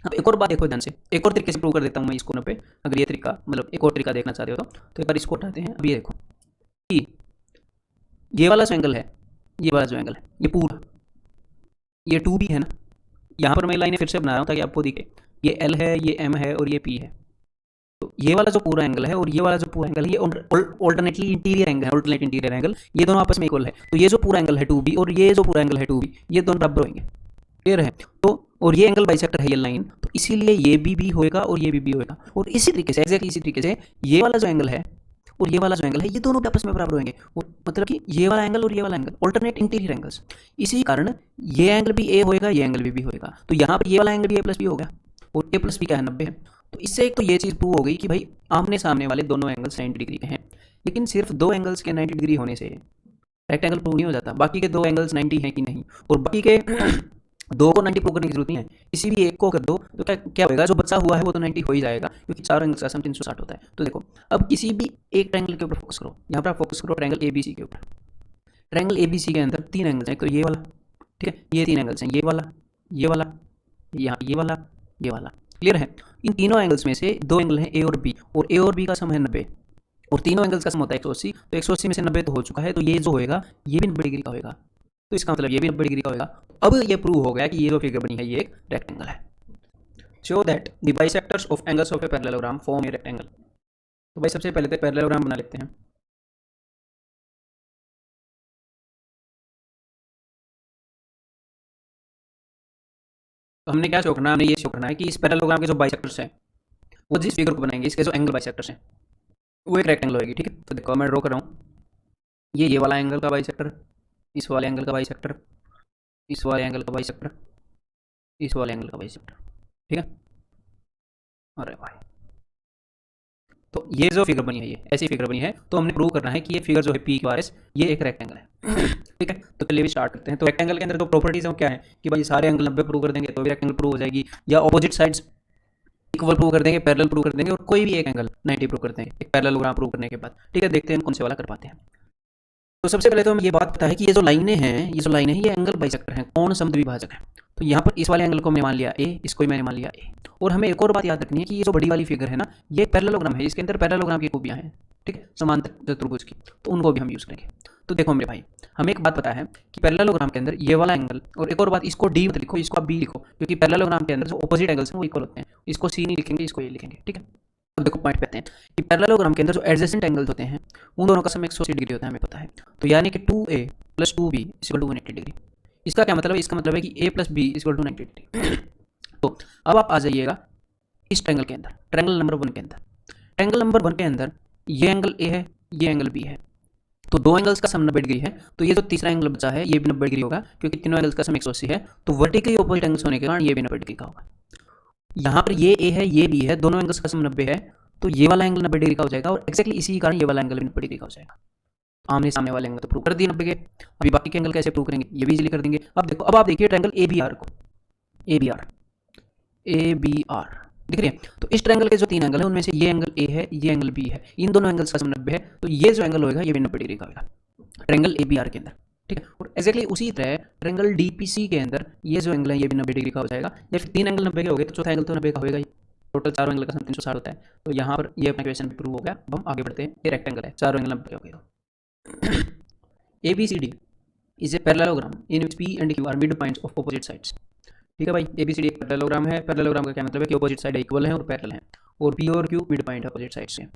अब एक और बात देखो ध्यान से, एक और तरीके से प्रूव कर देता हूँ मैं इसको 90। अगर ये तरीका मतलब एक और तरीका देखना चाहते हो तो एक बार इसको उठाते हैं। अब ये देखो कि ये वाला जो एंगल है, ये वाला जो एंगल है ये पूरा ये 2b है ना। यहाँ पर मैं लाइनें फिर से बना रहा हूँ ताकि आपको दिखे। ये l है, ये m है और ये p है। तो ये वाला जो पूरा एंगल है और ये वाला जो पूरा एंगल है ये ऑल्टरनेटली इंटीरियर एंगल है, ऑल्टरनेट इंटीरियर एंगल, ये दोनों आपस में इक्वल है। तो ये जो पूरा एंगल है 2b और ये जो पूरा एंगल है 2b ये दोनों बराबर होंगे। क्लियर है। तो और ये एंगल बाइसेक्टर है ये लाइन, तो इसीलिए ये भी होएगा और ये भी होएगा। और इसी तरीके से एक्जैक्टली इसी तरीके से ये वाला जो एंगल है और ये वाला जो एंगल है ये दोनों आपस में बराबर होंगे। मतलब कि ये वाला एंगल और ये वाला एंगल ऑल्टरनेट इंटीरियर एंगल्स। इसी कारण ये एंगल भी ए होएगा, ये एंगल भी होएगा। तो यहाँ पर ये वाला एंगल भी a + b हो गया और a + b क्या है 90 है। तो इससे एक तो ये चीज़ प्रूव हो गई कि भाई आमने सामने वाले दोनों एंगल्स 90 डिग्री के हैं। लेकिन सिर्फ दो एंगल्स के 90 डिग्री होने से रेक्टेंगल प्रूव नहीं हो जाता, बाकी के दो एंगल्स 90 हैं कि नहीं। और बाकी के दो को 90 प्रूव करने की जरूरत नहीं है, किसी भी एक को कर दो तो क्या होगा, जो बचा हुआ है वो तो 90 हो ही जाएगा, क्योंकि चारों एंगल्स का सम 360 होता है। तो देखो अब किसी भी एक ट्रायंगल के ऊपर फोकस करो। यहाँ पर आप फोकस करो ट्रायंगल ABC के ऊपर। ट्रायंगल ABC के अंदर तीन एंगल्स हैं, तो ये वाला, ठीक है, ये तीन एंगल्स हैं, ये वाला, ये वाला, यहाँ ये वाला, ये वाला। क्लियर है। इन तीनों एंगल्स में से दो एंगल हैं A और B, और A और B का सम है 90, और तीनों एंगल्स का सम होता है 180। तो 180 में से 90 तो हो चुका है, तो ये जो होएगा ये भी 90 डिग्री का होएगा। तो इसका मतलब ये भी 90 डिग्री का होएगा। अब ये प्रूव हो गया कि ये जो फिगर बनी है ये एक रेक्टेंगल है। Show that the bisectors of angles of a parallelogram form a rectangle. तो भाई सबसे पहले तो पैरेललोग्राम बना लेते हैं। तो हमने क्या शो करना है, हमने ये शो करना है कि इस पैरेललोग्राम के जो बाइसेक्टर्स हैं वो जिस फिगर को बनाएंगे इसके जो एंगल बाइसेक्टर्स हैं वो एक रेक्टेंगल होगी। ठीक है, तो देखो मैं ड्रॉ कर रहा हूँ, ये वाला एंगल का बाइसेक्टर, इस वाले एंगल का बाइसेक्टर, इस वाले एंगल का बाइसेक्टर, इस वाले एंगल का बाइसेक्टर। ठीक है, अरे भाई तो ये जो फिगर बनी है ये ऐसी फिगर बनी है। तो हमने प्रूव करना है कि ये फिगर जो है PQRS ये एक रेक्टेंगल है। ठीक है, तो चलिए भी स्टार्ट करते हैं। तो रेक्टेंगल के अंदर जो प्रॉपर्टीज है वो क्या है कि भाई सारे एंगल 90 प्रूव कर देंगे तो भी रेक्टेंगल प्रूव हो जाएगी, या ऑपोजिट साइड्स इक्वल प्रूव कर देंगे, पैरेलल प्रूव कर देंगे, और कोई भी एक एंगल 90 प्रूव कर देंगे एक पैरेललोग्राम प्रूव करने के बाद। ठीक है, देखते हैं कौन से वाला कर पाते हैं। तो सबसे पहले तो हमें ये बात पता है कि ये जो लाइनें हैं ये एंगल बाइसेक्टर हैं, कौन समद्विभाजक है। तो यहाँ पर इस वाले एंगल को मैंने मान लिया A, इसको मैंने मान लिया A। और हमें एक और बात याद रखनी है कि ये जो बड़ी वाली फिगर है ना ये पैरेललोग्राम है, इसके अंदर पैरेललोग्राम की खूबियाँ हैं। ठीक है, समांतर चतुर्भुज की, तो उनको भी हम यूज़ करेंगे। तो देखो मेरे भाई हमें एक बात पता है कि पैरेललोग्राम के अंदर ये वाला एंगल, और एक और बात, इसको D मत लिखो, इसको आप B लिखो, क्योंकि पैरेललोग्राम के अंदर जो ऑपोजिट एंगल्स हैं वो इक्वल होते हैं। इसको C नहीं लिखेंगे, इसको A लिखेंगे। ठीक है, अब देखो पॉइंट पे आते हैं कि पैरेललोग्राम के अंदर जो एडजेसेंट एंगल्स होते हैं उन दोनों का सम 180 डिग्री होता है, हमें पता है। तो यानी कि 2A + 2B = 180 डिग्री। इसका क्या मतलब है, इसका मतलब है कि A + B = 90 डिग्री। तो अब आप आ जाइएगा इस ट्रायंगल के अंदर, ट्रायंगल नंबर 1 के अंदर। ट्रायंगल नंबर 1 के अंदर ये एंगल A है, ये एंगल B है, तो दो एंगल्स का सम 90 डिग्री है। तो ये जो तीसरा एंगल बचा है ये भी 90 डिग्री होगा, क्योंकि तीनों एंगल्स का सम 180 है। तो वर्टिकली ऑपोजिट एंगल्स होने के कारण ये भी 90 डिग्री का होगा। यहाँ पर ये A है, ये B है, दोनों एंगल्स का सम 90 है, तो ये वाला एंगल 90 डिग्री का हो जाएगा, और एक्जैक्टली इसी कारण ये वाला एंगल भी 90 डिग्री का हो जाएगा। आमने सामने वाले एंगल तो प्रूव कर दिए 90 के। अभी बाकी के एंगल कैसे प्रूव करेंगे, ये भी इजीली कर देंगे। अब देखो, अब आप देखिए ट्रायंगल ABR को, ABR दिख रही है। तो इस ट्रायंगल के जो तीन एंगल है उनमें से ये एंगल A है, ये एंगल B है, इन दोनों एंगल्स का सम 90 है, तो ये जो एंगल होगा ये भी 90 डिग्री का होगा ट्रायंगल ABR के अंदर। ठीक है, और एक्जैक्टली उसी तरह ट्रायंगल DPC के अंदर ये जो एंगल है ये भी 90 डिग्री का हो जाएगा। या फिर तीन एंगल 90 के हो गए तो चौथा एंगल तो 90 का होगा ही। टोटल चारों एंगल का सम 360 होता है। तो यहाँ पर ये अपना क्वेश्चन भी प्रूव हो गया। अब हम आगे बढ़ते हैं, ये रेक्टेंगल है, चारों एंगल 90 के हो गए। ABCD is a parallelogram in which P and Q R mid points of opposite sides. ठीक है भाई, एबीसीडी एक पैरेललोग्राम है। पैरेललोग्राम का क्या मतलब है कि ऑपोजिट साइड इक्वल है और पैरेलल है, और पी और क्यू मिड पॉइंट है ऑपोजिट साइड से।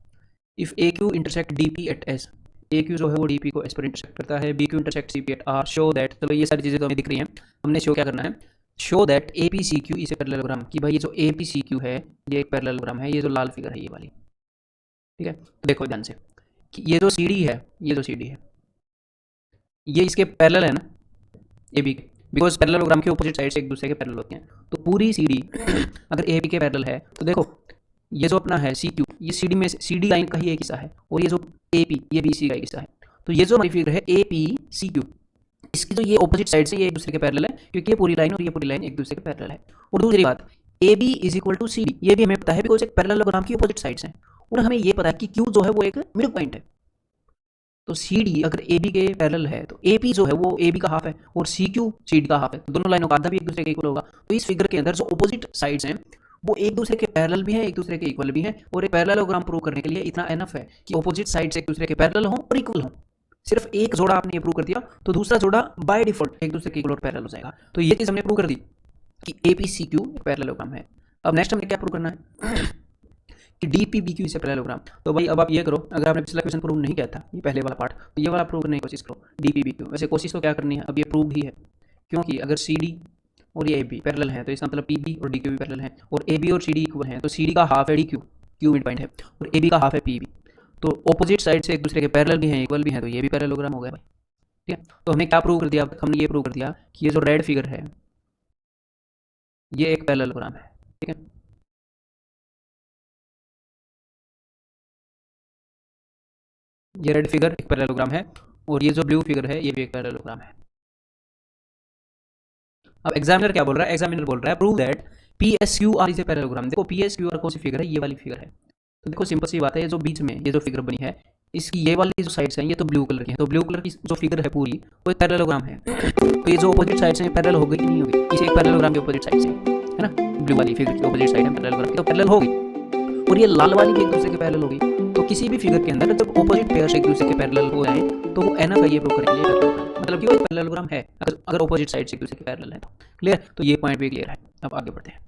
If A Q intersect D P at S, A Q जो है वो डी पी को एस पर इंटरसेक्ट करता है, B Q intersect C P at R, show that, चलो ये सारी चीज़ें तो हमें दिख रही हैं, हमने शो क्या करना है, show that A P C Q इसे पैरेललोग्राम, कि भाई ये जो ए पी सी क्यू है ये एक पैरेललोग्राम है, ये जो लाल फिगर है ये वाली। ठीक है, तो देखो ध्यान से कि ये जो सी डी है, ये जो सी डी है ये इसके पैरेलल है ना ए बी के, बिकॉज पैरेललोग्राम के ऑपोजिट साइड से एक दूसरे के पैरेलल होते हैं। तो पूरी सी डी अगर ए बी के पैरेलल है तो देखो ये जो अपना है सी क्यू, ये सी डी में सी डी लाइन का ही एक हिस्सा है, और ये जो ए पी ये बी सी का एक हिस्सा है। तो ये जो हमारी फिगर है ए पी सी क्यू, इसकी जो ये ऑपोजिट साइड से ये एक दूसरे के पैरेलल है, क्योंकि ये पूरी लाइन और ये पूरी लाइन एक दूसरे के पैरेलल है। और दूसरी बात, A B is equal to C D, ये भी हमें पता है बिकॉज एक पैरेललोग्राम की ऑपोजिट साइड्स हैं, और हमें ये पता है कि क्यू जो है वो एक मिड पॉइंट है। तो सी डी अगर ए बी के पैरेलल है तो ए पी जो है वो ए बी का हाफ है, और सी क्यू सी डी का हाफ है, तो दोनों लाइनों का आधा भी एक दूसरे के इक्वल होगा। तो इस फिगर के अंदर जो ऑपोजिट साइड्स हैं वो एक दूसरे के पैरेलल भी हैं, एक दूसरे के इक्वल भी हैं, और एक पैरेललोग्राम प्रूव करने के लिए इतना एनफ है कि ऑपोजिट साइड्स एक दूसरे के पैरेलल हों और इक्वल हों। सिर्फ एक जोड़ा आपने ये प्रूव कर दिया तो दूसरा जोड़ा बाय डिफॉल्ट एक दूसरे के इक्वल और पैरेलल हो जाएगा। तो ये चीज़ हमने प्रूव कर दी कि ए पी सी क्यू एक पैरेललोग्राम है। अब नेक्स्ट हमें क्या प्रूव करना है कि डी पी बी क्यू इसे पैरेललोग्राम। तो भाई अब आप ये करो, अगर आपने पिछला क्वेश्चन प्रूव नहीं किया था ये पहले वाला पार्ट, तो ये वाला प्रूव करने की कोशिश करो डी पी बी क्यू। वैसे कोशिश तो क्या करनी है, अब ये प्रूव भी है, क्योंकि अगर सी डी और ये ए बी पैरेलल है तो इसका मतलब पी बी और डी क्यू भी पैरेलल है, और ए बी और सी डी इक्वल है तो सी डी का हाफ है D Q, Q mid point है, और ए बी का हाफ है पी बी। तो ऑपोजिट साइड से एक दूसरे के पैरेलल भी हैं, इक्वल भी हैं, तो ये भी पैरेललोग्राम हो गया भाई। ठीक है, तो हमने क्या प्रूव कर दिया, हमने ये प्रूव कर दिया कि ये जो रेड फिगर है ये एक पैरेललोग्राम है। ठीक है, ये रेड फिगर एक पैरेललोग्राम है, और ये जो ब्लू फिगर है ये भी एक पैरेललोग्राम है। अब एग्जामिनर क्या बोल रहा है, एग्जामिनर बोल रहा है prove that P S Q R is a parallelogram. देखो पी एस क्यू आर कौन सी फिगर है, ये वाली फिगर है। तो देखो सिंपल सी बात है, ये जो बीच में ये जो फिगर बनी है इसकी ये वाली जो साइड्स हैं ये तो ब्लू कलर की है, तो ब्लू कलर की जो फिगर है पूरी वो एक पैरेललोग्राम है। तो ये जो ऑपोजिट साइड्स हैं पैरेलल हो गई कि नहीं होगी, इसे एक पैरेललोग्राम के ऑपोजिट साइड से, है ना, ब्लू वाली फिगर की ऑपोजिट साइड है पैरेललोग्राम की, तो पैरेलल होगी, और ये लाल वाली भी एक दूसरे के पैरेलल होगी। तो किसी भी फिगर के अंदर जब ऑपोजिट पेयर एक दूसरे के पैरेलल हो जाए तो वो एनफ है ये प्रूव करने के लिए पैरेललोग्राम, मतलब कि वो पैरेललोग्राम है अगर ऑपोजिट साइड से एक दूसरे के पैरेलल है तो। क्लियर, तो ये पॉइंट भी क्लियर है। अब आगे बढ़ते हैं।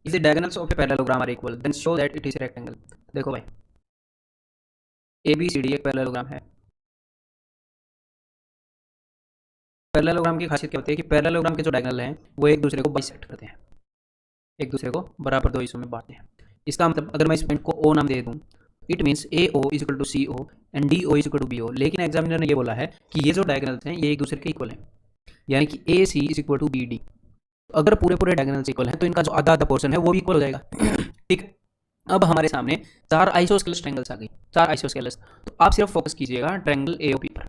If the diagonals of a parallelogram are equal then show that it is a rectangle. देखो भाई ए बी सी डी एक पैरेललोग्राम है। पैरेललोग्राम की खासियत क्या होती है कि पैरेललोग्राम के जो डायगोनल हैं वो एक दूसरे को बाइसेक्ट करते हैं, एक दूसरे को बराबर दो हिस्सों में बांटते हैं। इसका मतलब अगर मैं इस पॉइंट को ओ नाम दे दूं, it means A O is equal to C O and D O is equal to B O. लेकिन एग्जामिनर ने ये बोला है कि ये जो डायगोनल्स हैं ये एक दूसरे के इक्वल हैं, यानी कि A C is equal to B D. अगर पूरे पूरे डायगोनल्स इक्वल हैं तो इनका जो आधा आधा पोर्शन है वो भी इक्वल हो जाएगा। ठीक, अब हमारे सामने चार आइसोस्केलस ट्रायंगल्स आ गई, चार आइसोस्केलस। तो आप सिर्फ फोकस कीजिएगा ट्रायंगल ए ओ पी पर।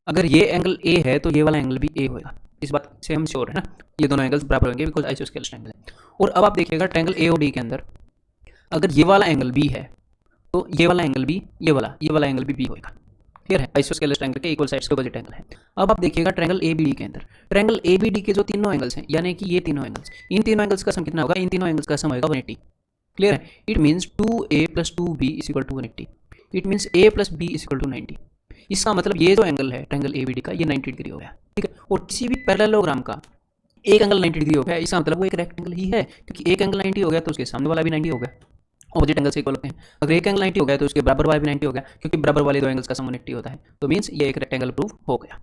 अगर ये एंगल ए है तो ये वाला एंगल भी ए होगा, इस बात से हम श्योर है ना, ये दोनों एंगल्स बराबर होंगे बिकॉज आइसोस्केलस ट्रायंगल है। और अब आप देखिएगा ट्रायंगल ए ओ डी के अंदर अगर ये वाला एंगल बी है तो ये वाला एंगल भी ये वाला एंगल भी बी होगा। क्लियर है, आइसोस्केलस ट्रायंगल के इक्वल साइड्स के ऑपोजिट एंगल है। अब आप देखिएगा ट्रायंगल ए बी डी के अंदर, ट्रायंगल ए बी डी के जो तीनों एंगल्स हैं, यानी कि ये तीनों एंगल्स, इन तीनों एंगल्स का सम कितना होगा, इन तीनों एंगल्स का सम होगा 180। क्लियर है, it means 2a + 2b is equal to 180। It means a + b is equal to 90। इसका मतलब ये जो एंगल है ट्रायंगल ए बी डी का ये 90 डिग्री हो गया। ठीक है, और किसी भी पैरेललोग्राम का एक एंगल 90 डिग्री हो गया, इसका मतलब वो एक रेक्टेंगल ही है, क्योंकि एक एंगल 90 हो गया तो उसके सामने वाला भी 90 हो गया, ऑपोजिट एंगल से इक्वल होते हैं। अगर एक एंगल 90 हो गया तो उसके बराबर वाला भी 90 हो गया, क्योंकि बराबर वाले दो एंगल्स का सम 180 होता है। तो मीन्स ये एक रेक्टेंगल प्रूफ हो गया।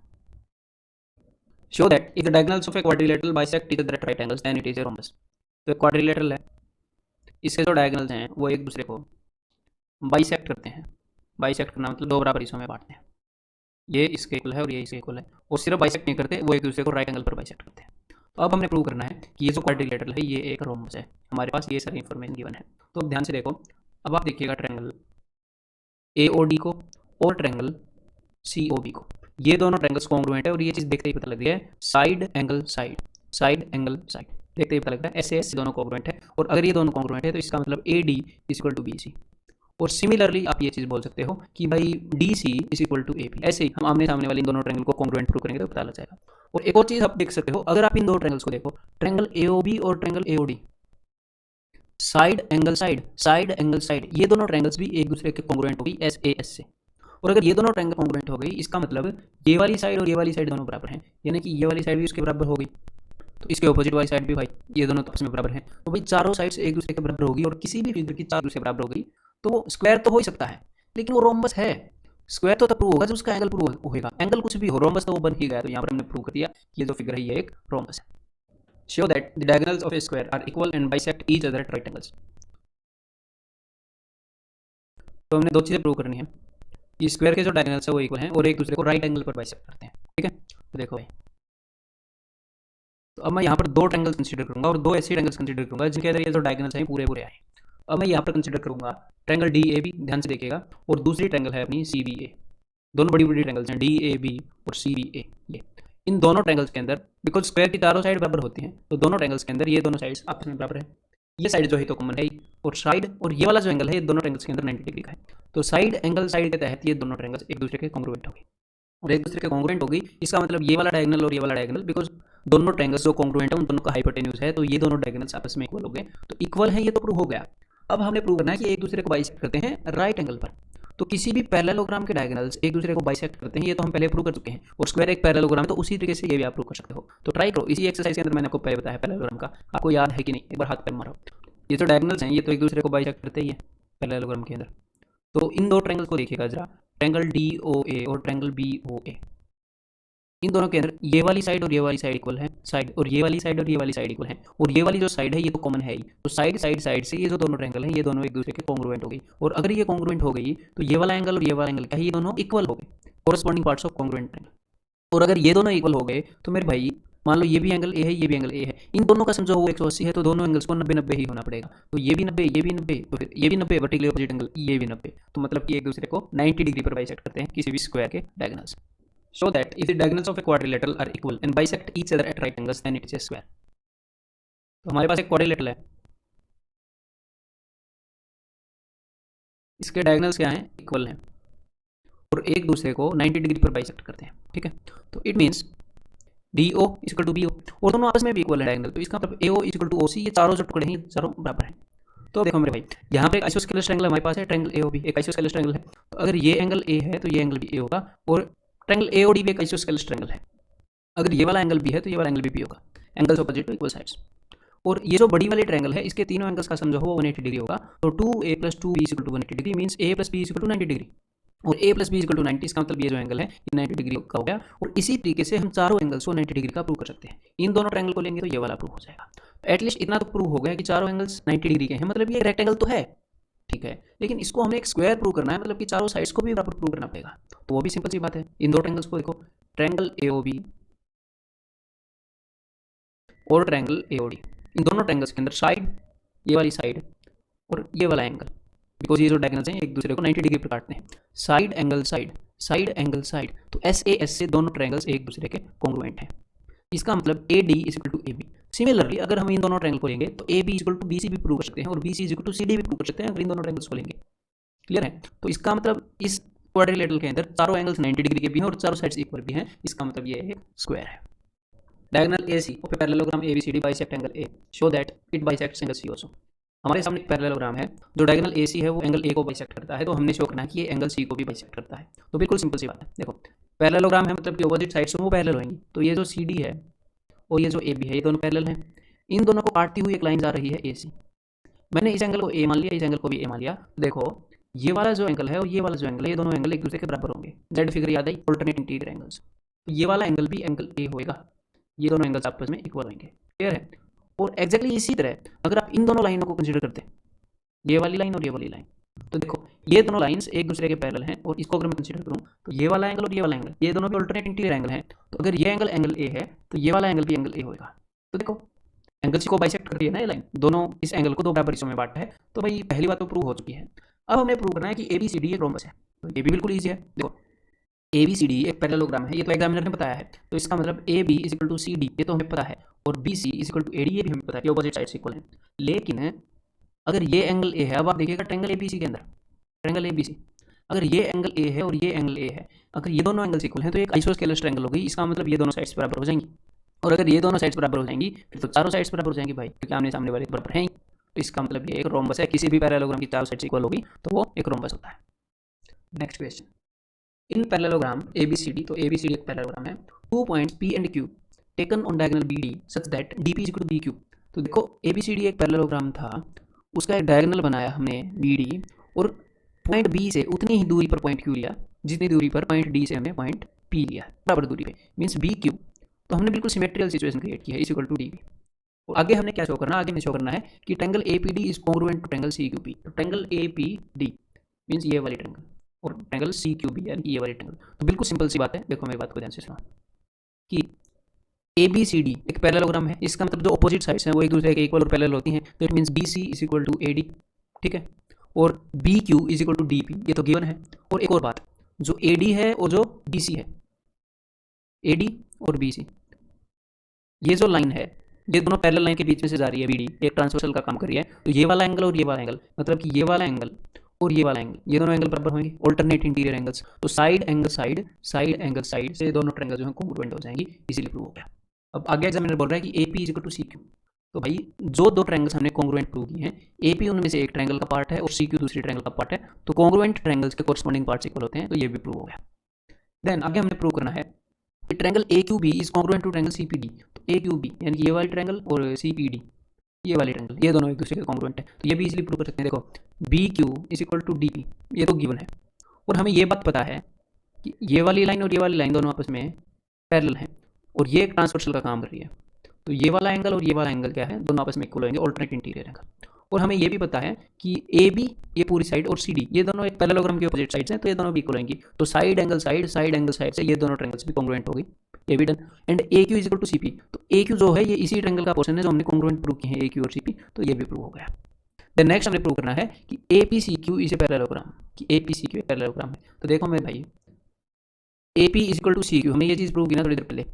Show that if the diagonals of a quadrilateral bisect each other at right angles then it is a rhombus. तो एक क्वाड्रिलेटरल है, इसके जो डायगोनल्स हैं वो एक दूसरे को बाइसेक्ट करते हैं। बाइसेक्ट करना मतलब दो बराबर हिस्सों में बांटते हैं, ये इसके इक्वल है और ये इसके इक्वल है, और सिर्फ बाइसेक्ट नहीं करते, वो एक दूसरे को राइट एंगल पर बाइसेक्ट करते हैं। तो अब हमने प्रूव करना है कि ये जो क्वाड्रिलेटरल है ये एक रोम्बस है। हमारे पास ये सारी इन्फॉर्मेशन गिवन है। तो अब ध्यान से देखो, अब आप देखिएगा ट्रायंगल ए ओ डी को और ट्रायंगल सी ओ बी को, ये दोनों ट्रायंगल्स कॉन्ग्रुएंट है, और ये चीज़ देखते ही पता लग रही है, side angle side, side angle side, देखते ही पता लगता है ऐसे ऐसे दोनों कॉन्ग्रुएंट है। और अगर ये दोनों कॉन्ग्रुएंट है तो इसका मतलब A D is equal to B C. और सिमिलरली आप ये चीज़ बोल सकते हो कि भाई D C is equal to A P. ऐसे ही हम आमने सामने वाले इन दोनों ट्रायंगल को कॉन्ग्रुएंट प्रूव करेंगे तो पता लग जाएगा। और एक और चीज़ आप देख सकते हो, अगर आप इन दो ट्रायंगल्स को देखो, ट्रायंगल ए ओ बी और triangle A O D, side angle side, side angle side, ये दोनों ट्रायंगल्स भी एक दूसरे के कॉन्ग्रुएंट होगी एस ए एस से। और अगर ये दोनों ट्रायंगल कॉन्ग्रुएंट हो गई, इसका मतलब ये वाली साइड और ये वाली साइड दोनों बराबर हैं, यानी कि ये वाली साइड भी उसके बराबर हो गई, तो इसके ऑपोजिट वाली साइड भी भाई ये दोनों तो आपस में बराबर हैं, तो भाई चारों साइड्स एक दूसरे के बराबर होगी और किसी भी फिगर की चार दूसरे बराबर होगी तो वो स्क्वायर तो हो ही सकता है, लेकिन वो रोम्बस है। स्क्वायर तो तब प्रूव होगा जब उसका एंगल प्रूव होगा, एंगल कुछ भी हो, रोम्बस तो वो बन ही गया। तो यहाँ पर हमने प्रूव कर दिया ये जो फिगर है ये एक रोम्बस है। Show that the diagonals of a square are equal and bisect each other at right angles. तो हमने दो चीज़ें प्रूव करनी है, ये स्क्वायर के जो डायगोनल्स है वो इक्वल हैं और एक दूसरे को राइट एंगल पर बाइसेक्ट करते हैं, ठीक है। तो देखो भाई, तो अब मैं यहाँ पर दो ट्रायंगल्स कंसीडर करूंगा और दो ऐसे ट्रायंगल्स कंसीडर करूंगा जिनके अंदर ये जो डायगोनल्स हैं पूरे पूरे आए। अब मैं यहाँ पर कंसीडर करूंगा ट्रायंगल डी ए बी, ध्यान से देखिएगा, और दूसरी ट्रायंगल है अपनी सी बी ए। दोनों बड़ी बड़ी ट्रायंगल्स हैं डी ए बी और सी बी ए। ये इन दोनों ट्रायंगल्स के अंदर बिकॉज स्क्वायर की चारों साइड बराबर होती हैं, तो दोनों ट्रायंगल्स के अंदर ये दोनों साइड्स आपस में बराबर है। ये साइड जो है तो कॉमन है ही, और साइड और ये वाला जो एंगल है ये दोनों ट्रायंगल्स के अंदर 90 डिग्री का है। तो साइड एंगल साइड के तहत ये दोनों ट्रायंगल्स एक दूसरे के कॉन्ग्रुएंट होगी, और एक दूसरे के कॉन्ग्रुएंट होगी इसका मतलब ये वाला डायगोनल और ये वाला डायगोनल, बिकॉज दोनों ट्रायंगल्स जो कॉन्ग्रुएंट है उन दोनों का हाइपोटेन्यूज है, तो ये दोनों डायगोनल्स आपस में इक्वल हो गए। तो इक्वल है ये तो प्रूव हो गया। अब हमने प्रूव करना है कि एक दूसरे को बाइसेक्ट करते हैं राइट एंगल पर। तो किसी भी पैरेललोग्राम के डायगोनल्स एक दूसरे को बाइसेक्ट करते हैं, ये तो हम पहले प्रूव कर चुके हैं, और स्क्वायर एक पैरेललोग्राम है तो उसी तरीके से ये भी आप प्रूव कर सकते हो। तो ट्राई करो, इसी एक्सरसाइज के अंदर मैंने आपको पहले बताया पैरेललोग्राम का, आपको याद है कि नहीं, एक बार हाथ पे मारो। ये जो डायगोनल्स हैं ये तो एक दूसरे को बाइसेक्ट करते ही है पैरेललोग्राम के अंदर। तो इन दो ट्रायंगल्स को देखिएगा जरा, ट्रायंगल डी ओ ए और ट्रायंगल बी ओ ए, इन दोनों के अंदर ये वाली साइड और ये वाली साइड इक्वल है, साइड और ये वाली साइड और ये वाली साइड इक्वल है, और ये वाली जो साइड है ये तो कॉमन है ही। तो साइड साइड साइड से ये जो दोनों ट्रायंगल हैं ये दोनों एक दूसरे के कॉन्ग्रुएंट हो गई, और अगर ये कॉन्ग्रुएंट हो गई तो ये वाला एंगल और ये वाला एंगल क्या है, ये दोनों इक्वल हो गए, corresponding parts of congruent triangle. और अगर ये दोनों इक्वल हो गए तो मेरे भाई मान लो ये भी एंगल ए है, ये भी एंगल ए है, इन दोनों का समझो वो 180 है, तो दोनों एंगल्स को 90-90 ही होना पड़ेगा। तो ये भी 90, ये भी 90, तो फिर ये भी 90, वर्टिकली ऑपोजिट एंगल ये भी 90, तो मतलब कि एक दूसरे को 90 डिग्री पर बाइसेक्ट करते हैं किसी भी स्क्वायर के diagonals. Show that if the diagonals of a quadrilateral are equal and bisect each other at right angles, then it is a square. तो हमारे पास एक क्वाड्रिलेटरल है, इसके डायगोनल्स क्या हैं, इक्वल हैं, और एक दूसरे को 90 डिग्री पर बाइसेक्ट करते हैं, ठीक है। तो it means D O equal to B O, और दोनों आपस में भी इक्वल है डायगोनल, तो इसका मतलब ए ओ इक्वल टू ओ सी, ये चारों जो टुकड़े हैं ये चारों बराबर हैं। तो देखो मेरे भाई, यहाँ पर एक आइसोस्केलस ट्रायंगल हमारे पास है, ट्रायंगल ए ओ बी एक आइसोस्केलस ट्रायंगल है, तो अगर ये एंगल ए है तो ये एंगल भी ए होगा, और ट्रायंगल ए ओ डी भी एक आइसोस्केलस ट्रायंगल है, अगर ये वाला एंगल भी है तो ये वाला एंगल भी होगा, angles opposite to equal sides. और ये जो बड़ी वाली ट्रायंगल है इसके तीनों एंगल्स का सम जो हो 180 डिग्री होगा, तो 2a + 2b = 180 degree means a + b = 90 degree, और a + b = 90, इसका मतलब ये जो एंगल है ये 90 डिग्री का हो गया। और इसी तरीके से हम चारों एंगल्स को 90 डिग्री का प्रूव कर सकते हैं। इन दोनों ट्रायंगल को लेंगे तो ये वाला प्रूव हो जाएगा। एटलीस्ट इतना तो प्रूव हो गया कि चारों एंगल्स 90 डिग्री के हैं, मतलब ये रेक्टेंगल तो है, ठीक है, लेकिन इसको हमें एक स्क्वायर प्रूव करना है, मतलब कि चारों साइड्स को भी बराबर प्रूव करना पड़ेगा। तो वो भी सिंपल सी बात है, इन दो ट्रायंगल्स को देखो, ट्रायंगल AOB और ट्रायंगल AOD, इन दोनों ट्रायंगल्स के अंदर साइड, ये वाली साइड और ये वाला एंगल, बिकॉज ये जो डायगोनल्स हैं एक दूसरे को 90 डिग्री पर काटते हैं, side angle side, side angle side, तो SAS से दोनों ट्रायंगल्स एक दूसरे के कॉन्ग्रुएंट हैं। इसका मतलब AD = AB। सिमिलरली अगर हम इन दोनों ट्रायंगल को लेंगे तो AB = BC भी प्रूव कर सकते हैं, और BC = CD भी प्रूव कर सकते हैं अगर इन दोनों ट्रायंगल्स को लेंगे। क्लियर है? तो इसका मतलब इस क्वाड्रिलेटरल के अंदर चारों एंगल्स 90 डिग्री के भी हैं और चारों साइड्स इक्वल भी हैं, इसका मतलब ये एक स्क्वायर है। Diagonal AC of a parallelogram ABCD bisect angle A, show that it bisects angle C also. हमारे सामने एक पैरेललोग्राम है, जो डायगोनल AC है वो एंगल A को बाइसेक्ट करता है, तो हमने शो करना है कि ये एंगल C को भी बाइसेक्ट करता है। तो बिल्कुल सिंपल सी बात है, देखो पैरेललोग्राम है मतलब कि ऑपोजिट साइड्स वो पैरेलल होंगी, तो ये जो CD है और ये जो AB है ये दोनों पैरेलल हैं, इन दोनों को काटती हुई एक लाइन जा रही है AC। मैंने इस एंगल को A मान लिया, इस एंगल को भी A मान लिया, देखो ये वाला जो एंगल है और ये वाला जो एंगल है ये दोनों एंगल एक दूसरे के बराबर होंगे। जेड फिगर याद आई, अल्टरनेट इंटीरियर एंगल्स, तो ये वाला एंगल भी एंगल A होएगा, ये दोनों एंगल्स आपस में इक्वल होंगे। क्लियर है? और एग्जैक्टली इसी तरह अगर आप इन दोनों लाइनों को कंसीडर करते हैं, ये वाली लाइन और ये वाली लाइन, तो देखो ये दोनों लाइंस एक दूसरे के पैरेलल हैं, और इसको अगर मैं कंसीडर करूं तो ये वाला एंगल और ये वाला एंगल ये दोनों भी अल्टरनेट इंटीरियर एंगल हैं, तो अगर ये एंगल एंगल A है तो ये वाला एंगल भी एंगल A होगा। तो देखो एंगल C को बाइसेक्ट कर रही है ना ये लाइन, दोनों इस एंगल को दो बराबर हिस्सों में बांटा है, तो भाई पहली बात तो प्रूव हो चुकी है। अब हमें प्रूव करना है कि ABCD एक रोम्बस है, तो ये भी बिल्कुल ईजी है। देखो ABCD एक पैरेललोग्राम है, ये तो एग्जामिनर ने बताया है, तो इसका मतलब AB = CD ये तो हमें पता है, और BC = AD ये भी हमें पता है कि ऑपोजिट साइड्स इक्वल हैं। लेकिन अगर ये एंगल A है, अब आप देखिएगा ट्रायंगल ABC के अंदर, ट्रायंगल ABC अगर ये एंगल A है और ये एंगल A है, अगर ये दोनों एंगल्स इक्वल हैं तो एक आइसोस्केलस ट्रायंगल होगी, इसका मतलब ये दोनों साइड्स बराबर हो जाएंगी, और अगर ये दोनों साइड्स बराबर हो जाएंगी फिर तो चारों साइड्स बराबर हो जाएंगी भाई, क्योंकि आमने सामने वाले बराबर हैं ही। तो इसका मतलब ये एक रोम्बस है, किसी भी पैरेललोग्राम की चारों साइड्स इक्वल होगी तो वो एक रोम्बस होता है। Next question, in parallelogram A B C D, तो ए बी सी डी एक पैरेललोग्राम है, 2 points P and Q taken on diagonal B D such that D P is equal to B Q. तो देखो A B C D एक parallelogram था, उसका एक diagonal बनाया हमने बी डी, और पॉइंट बी से उतनी ही दूरी पर पॉइंट क्यू लिया जितनी दूरी पर पॉइंट डी से हमने पॉइंट पी लिया, बराबर दूरी पे, मीन्स बी क्यू। तो हमने बिल्कुल सिमेट्रिकल सिचुएशन क्रिएट की है, is equal to D B. और आगे हमने क्या शो करना है, आगे हमें शो करना है कि triangle A P D is congruent to triangle C Q P. तो triangle A P D means ये वाली ट्रायंगल, और ट्रायंगल सी क्यू बी यानी कि ये वाली ट्रायंगल। तो बिल्कुल सिंपल सी बात है, देखो मेरी बात को ध्यान से सुनो कि ए बी सी डी एक पैरेललोग्राम है, इसका मतलब जो अपोजिट साइड्स हैं वो एक दूसरे के इक्वल और पैरेलल होती हैं, तो it means B C is equal to A D, ठीक है, और B Q is equal to D P, ये तो गिवन है। और एक और बात, जो ए डी है और जो बी सी है, ए डी और बी सी, ये जो लाइन है ये दोनों पैरेलल लाइन के बीच में से जा रही है, बी डी एक ट्रांसवर्सल का काम कर रही है, तो ये वाला एंगल और ये वाला एंगल, मतलब कि ये वाला एंगल और ये वाला एंगल, ये दोनों एंगल बराबर होंगे, ऑल्टरनेट इंटीरियर एंगल्स। तो side angle side, side angle side से दोनों ट्रायंगल जो है कॉन्ग्रुएंट हो जाएंगी, इजीली प्रूव हो गया। अब आगे एग्जामिनर बोल रहा है कि A P is equal to C Q. तो भाई जो दो ट्रायंगल्स हमने कॉन्ग्रुएंट प्रूव किए हैं, ए पी उनमें से एक ट्रायंगल का पार्ट है और सी क्यू दूसरी ट्रायंगल का पार्ट है, तो कॉन्ग्रुएंट ट्रायंगल्स के कोरस्पॉन्डिंग पार्ट्स इक्वल होते हैं, तो ये भी प्रूव हो गया। देन आगे हमने प्रूव करना है कि triangle A Q B is congruent to triangle C P D. तो ए क्यू बी यानी कि ये वाली ट्रायंगल और सी पी डी ये वाली ट्रायंगल, ये दोनों एक दूसरे के कॉन्ग्रुएंट है, तो ये भी इजीली प्रूव कर सकते हैं। देखो B Q is equal to D P, ये तो गिवन है, और हमें ये बात पता है कि ये वाली लाइन और ये वाली लाइन दोनों आपस में पैरेलल हैं, और ये एक ट्रांसवर्सल का काम कर रही है, तो ये वाला एंगल और ये वाला एंगल क्या है, दोनों आपस में इक्वल होंगे, ऑल्टरनेट इंटीरियर एंगल। और हमें ये भी पता है कि ए बी ये पूरी साइड और सी डी ये दोनों एक पैरेललोग्राम के अपोजिट साइड्स हैं, तो ये दोनों भी इक्वल होंगी, तो side angle side, side angle side से ये दोनों ट्रायंगल्स भी कॉन्ग्रुएंट हो गई, ये भी done. And A Q is equal to C P, तो ए क्यू जो है ये इसी ट्रायंगल का पोर्शन है जो हमने कॉन्ग्रुएंट प्रूव किए हैं, ए क्यू और सी पी, तो ये भी प्रूव हो गया। देन नेक्स्ट हमें प्रूव करना है कि A P C Q is a parallelogram, कि ए पी सी क्यू एक पैरेललोग्राम है। तो देखो मेरे भाई A P is equal to C Q, हमें ये चीज़ प्रूव की ना थोड़ी देर पहले,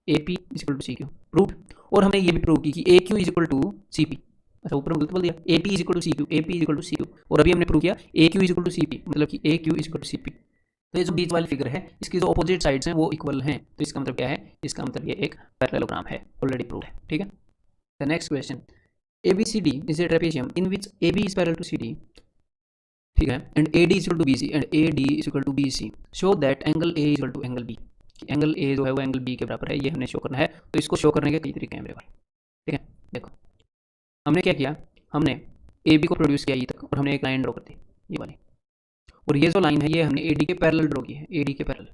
A P is equal to C Q prove, और हमने ये भी प्रूव की कि A Q is equal to C P. अच्छा ऊपर गलत बोल दिया, A P is equal to C Q, A P is equal to C Q, और अभी हमने प्रूव किया A Q is equal to C P, मतलब कि A Q is equal to C P. तो ये जो बीच वाली फिगर है इसकी जो अपोजिट साइड्स हैं वो इक्वल हैं, तो इसका मतलब क्या है, इसका मतलब ये एक पैरेललोग्राम है, ऑलरेडी प्रूव है, ठीक है। The next question, A B C D is a trapezium in which A B is parallel to C D, ठीक है, and A D is equal to B C and A D is equal to B C, show that angle A is equal to angle B, angle A जो है वो angle B के बराबर है, ये हमने शो करना है। तो इसको शो करने के कई तरीके हैं मेरे भाई, ठीक है। देखो हमने क्या किया, हमने ए बी को प्रोड्यूस किया ई तक, और हमने एक लाइन ड्रॉ कर दी ये वाली, और ये जो लाइन है ये हमने ए डी के पैरेलल ड्रॉ की है, ए डी के पैरेलल,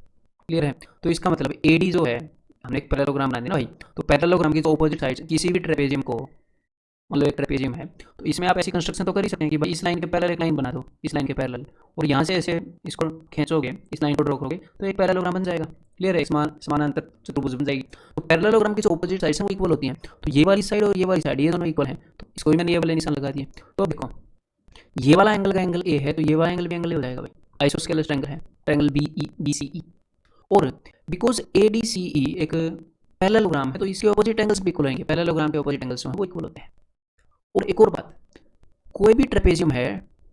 क्लियर है। तो इसका मतलब ए डी जो है हमने एक पैरेललोग्राम बना दिया ना भाई, तो पैरेललोग्राम की जो अपोजिट साइड किसी भी ट्रेपेजियम को, मतलब एक ट्रेपेजियम है, तो इसमें आप ऐसी कंस्ट्रक्शन तो कर ही सकते हैं कि भाई इस लाइन के पैरेलल एक लाइन बना दो, इस लाइन के पैरेलल, और यहाँ से ऐसे इसको खींचोगे, इस लाइन को ड्रॉ करोगे तो एक पैरेललोग्राम बन जाएगा, क्लियर है, समानांतर चतुर्भुज बन जाएगी। तो पैरेललोग्राम की जो अपोजिट साइड्स हैं वो इक्वल होती हैं, तो ये वाली साइड और ये वाली साइड ये दोनों इक्वल हैं, तो इसको भी मैंने ये वाले निशान लगा दिए। तो देखो ये वाला एंगल का एंगल ए है, तो ये वाला एंगल भी एंगल ए हो जाएगा भाई, आइसोस्केलस ट्रायंगल है, ट्रायंगल बी सी ई, और बिकॉज ए डी सी ई एक पैरेललोग्राम है तो इसके अपोजिट एंगल्स भी इक्वल होंगे, पैरेललोग्राम के अपोजिट एंगल्स जो हैं वो इक्वल होते हैं। और एक और बात, कोई भी ट्रेपेजियम है,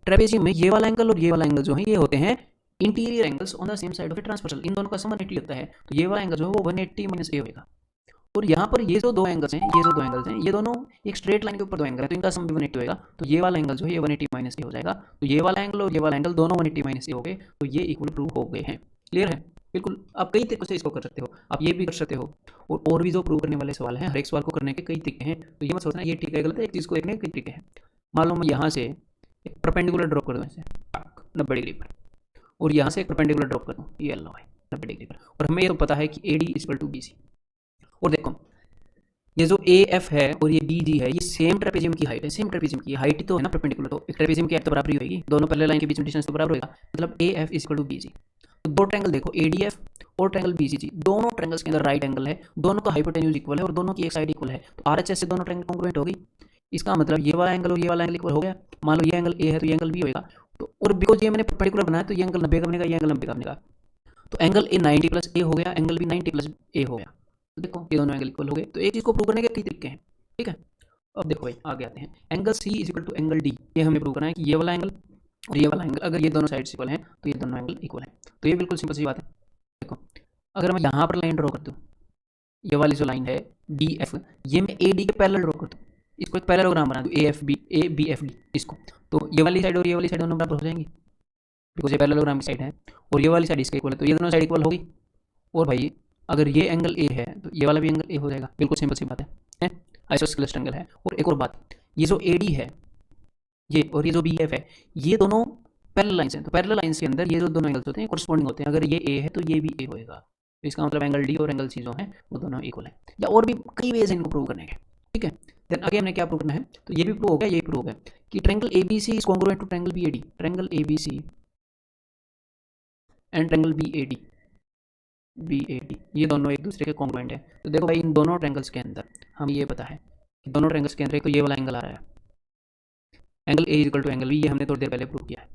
ट्रेपेजियम में ये वाला एंगल और ये वाला एंगल जो है ये होते हैं interior angles on the same side of a transversal, इन दोनों का सम 180 होता है, तो ये वाला एंगल जो है वो 180 माइनस ए होगा। और यहाँ पर ये जो दो एंगल्स हैं, ये जो दो एंगल्स हैं ये दोनों एक स्ट्रेट लाइन के ऊपर दो एंगल है, तो इनका सम भी 180 होगा, तो ये वाला एंगल जो है ये 180 माइनस ए हो जाएगा, तो ये वाला एंगल और ये वाला एंगल दोनों 180 माइनस ए हो गए, तो ये इक्वल प्रूव हो गए हैं, क्लियर है। बिल्कुल आप कई तरीकों से इसको कर सकते हो, आप ये भी कर सकते हो, और भी जो प्रूव करने वाले सवाल हैं, हर एक सवाल को करने के कई तरीके हैं, तो ये मत सोचना ये ठीक है गलत है, एक चीज़ को देखने के कई तरीके हैं। मान लो मैं यहाँ से एक परपेंडिकुलर ड्रॉप कर दूँ ऐसे 90 डिग्री पर, और यहाँ से एक परपेंडिकुलर ड्रॉप कर दूँ ये लो भाई 90 डिग्री पर, और हमें ये तो पता है कि A D equal to B C, और देखो ये जो ए एफ है और ये बी डी है ये सेम ट्रेपेजियम की हाइट है, सेम ट्रेपेजियम की हाइट तो है ना परपेंडिकुलर, तो एक ट्रेपेजियम की हाइट तो बराबर ही होगी, दोनों पैरेलल लाइन के बीच में डिस्टेंस तो बराबर होगा, मतलब A F equal to B C. तो दो ट्रायंगल देखो ए डी एफ और ट्रायंगल बी सी जी, दोनों ट्रायंगल्स के अंदर राइट एंगल है, दोनों का हाइपोटेन्यूज इक्वल है और दोनों की एक साइड इक्वल है, तो आर एच एस से दोनों ट्रायंगल कॉन्ग्रुएंट हो गई। इसका मतलब ये वाला एंगल और ये वाला एंगल इक्वल हो गया, मान लो ये एंगल ए है तो ये एंगल बी होगा, तो और बिकॉज ये मैंने परपेंडिकुलर बनाया तो ये एंगल 90 का बनेगा, ये एंगल 90 का बनेगा, तो एंगल ए 90 प्लस ए हो गया, एंगल भी 90 प्लस ए हो गया, तो देखो ये दोनों एंगल इक्वल हो गए। तो एक चीज़ को प्रूव करने के कई तरीके हैं, ठीक है। अब देखो भाई आगे आते हैं, angle C is equal to angle D, ये हमने प्रूव करना है कि ये वाला एंगल और ये वाला एंगल अगर ये दोनों साइड्स इक्वल हैं तो ये दोनों एंगल इक्वल हैं, तो ये बिल्कुल सिंपल सी बात है। देखो अगर मैं यहाँ पर लाइन ड्रॉ कर दूँ, ये वाली जो लाइन है डी एफ, ये मैं ए डी के पैरेलल ड्रॉ कर दूँ, इसको एक पैरेललोग्राम बना दूँ ए बी एफ डी इसको, तो ये वाली साइड और ये वाली साइड दोनों बराबर हो जाएंगी, बिकॉज ये पैरेललोग्राम की साइड है और ये वाली साइड इसके इक्वल है, तो ये दोनों साइड इक्वल होगी। और भाई अगर ये एंगल ए है तो ये वाला भी एंगल ए हो जाएगा, बिल्कुल सिंपल सी बात है। आइसोस्केलेस ट्रायंगल है। और एक और बात, ये जो ए डी है ये और ये जो बी एफ है, ये दोनों पैरेलल लाइंस हैं, तो पैरेलल लाइंस के अंदर ये जो दोनों एंगल्स होते हैं कोरस्पॉन्डिंग होते हैं। अगर ये ए है तो ये भी ए होएगा, तो इसका मतलब एंगल डी और एंगल सी जो है वो दोनों इक्वल है। या और भी कई वेज हैं इनको प्रूव करने के, ठीक है। देन आगे हमने क्या प्रूव करना है, तो ये भी प्रूव हो गया, ये प्रूव हो गया कि triangle A B C is congruent to triangle B A D, triangle A B C and triangle B A D ये दोनों एक दूसरे के कॉन्ग्रुएंट है। तो देखो भाई इन दोनों ट्रायंगल्स के अंदर हम ये पता है कि दोनों ट्रायंगल्स के अंदर एक तो ये वाला एंगल आ रहा है, angle A equal to angle B, ये हमने थोड़ी देर पहले प्रूव किया है।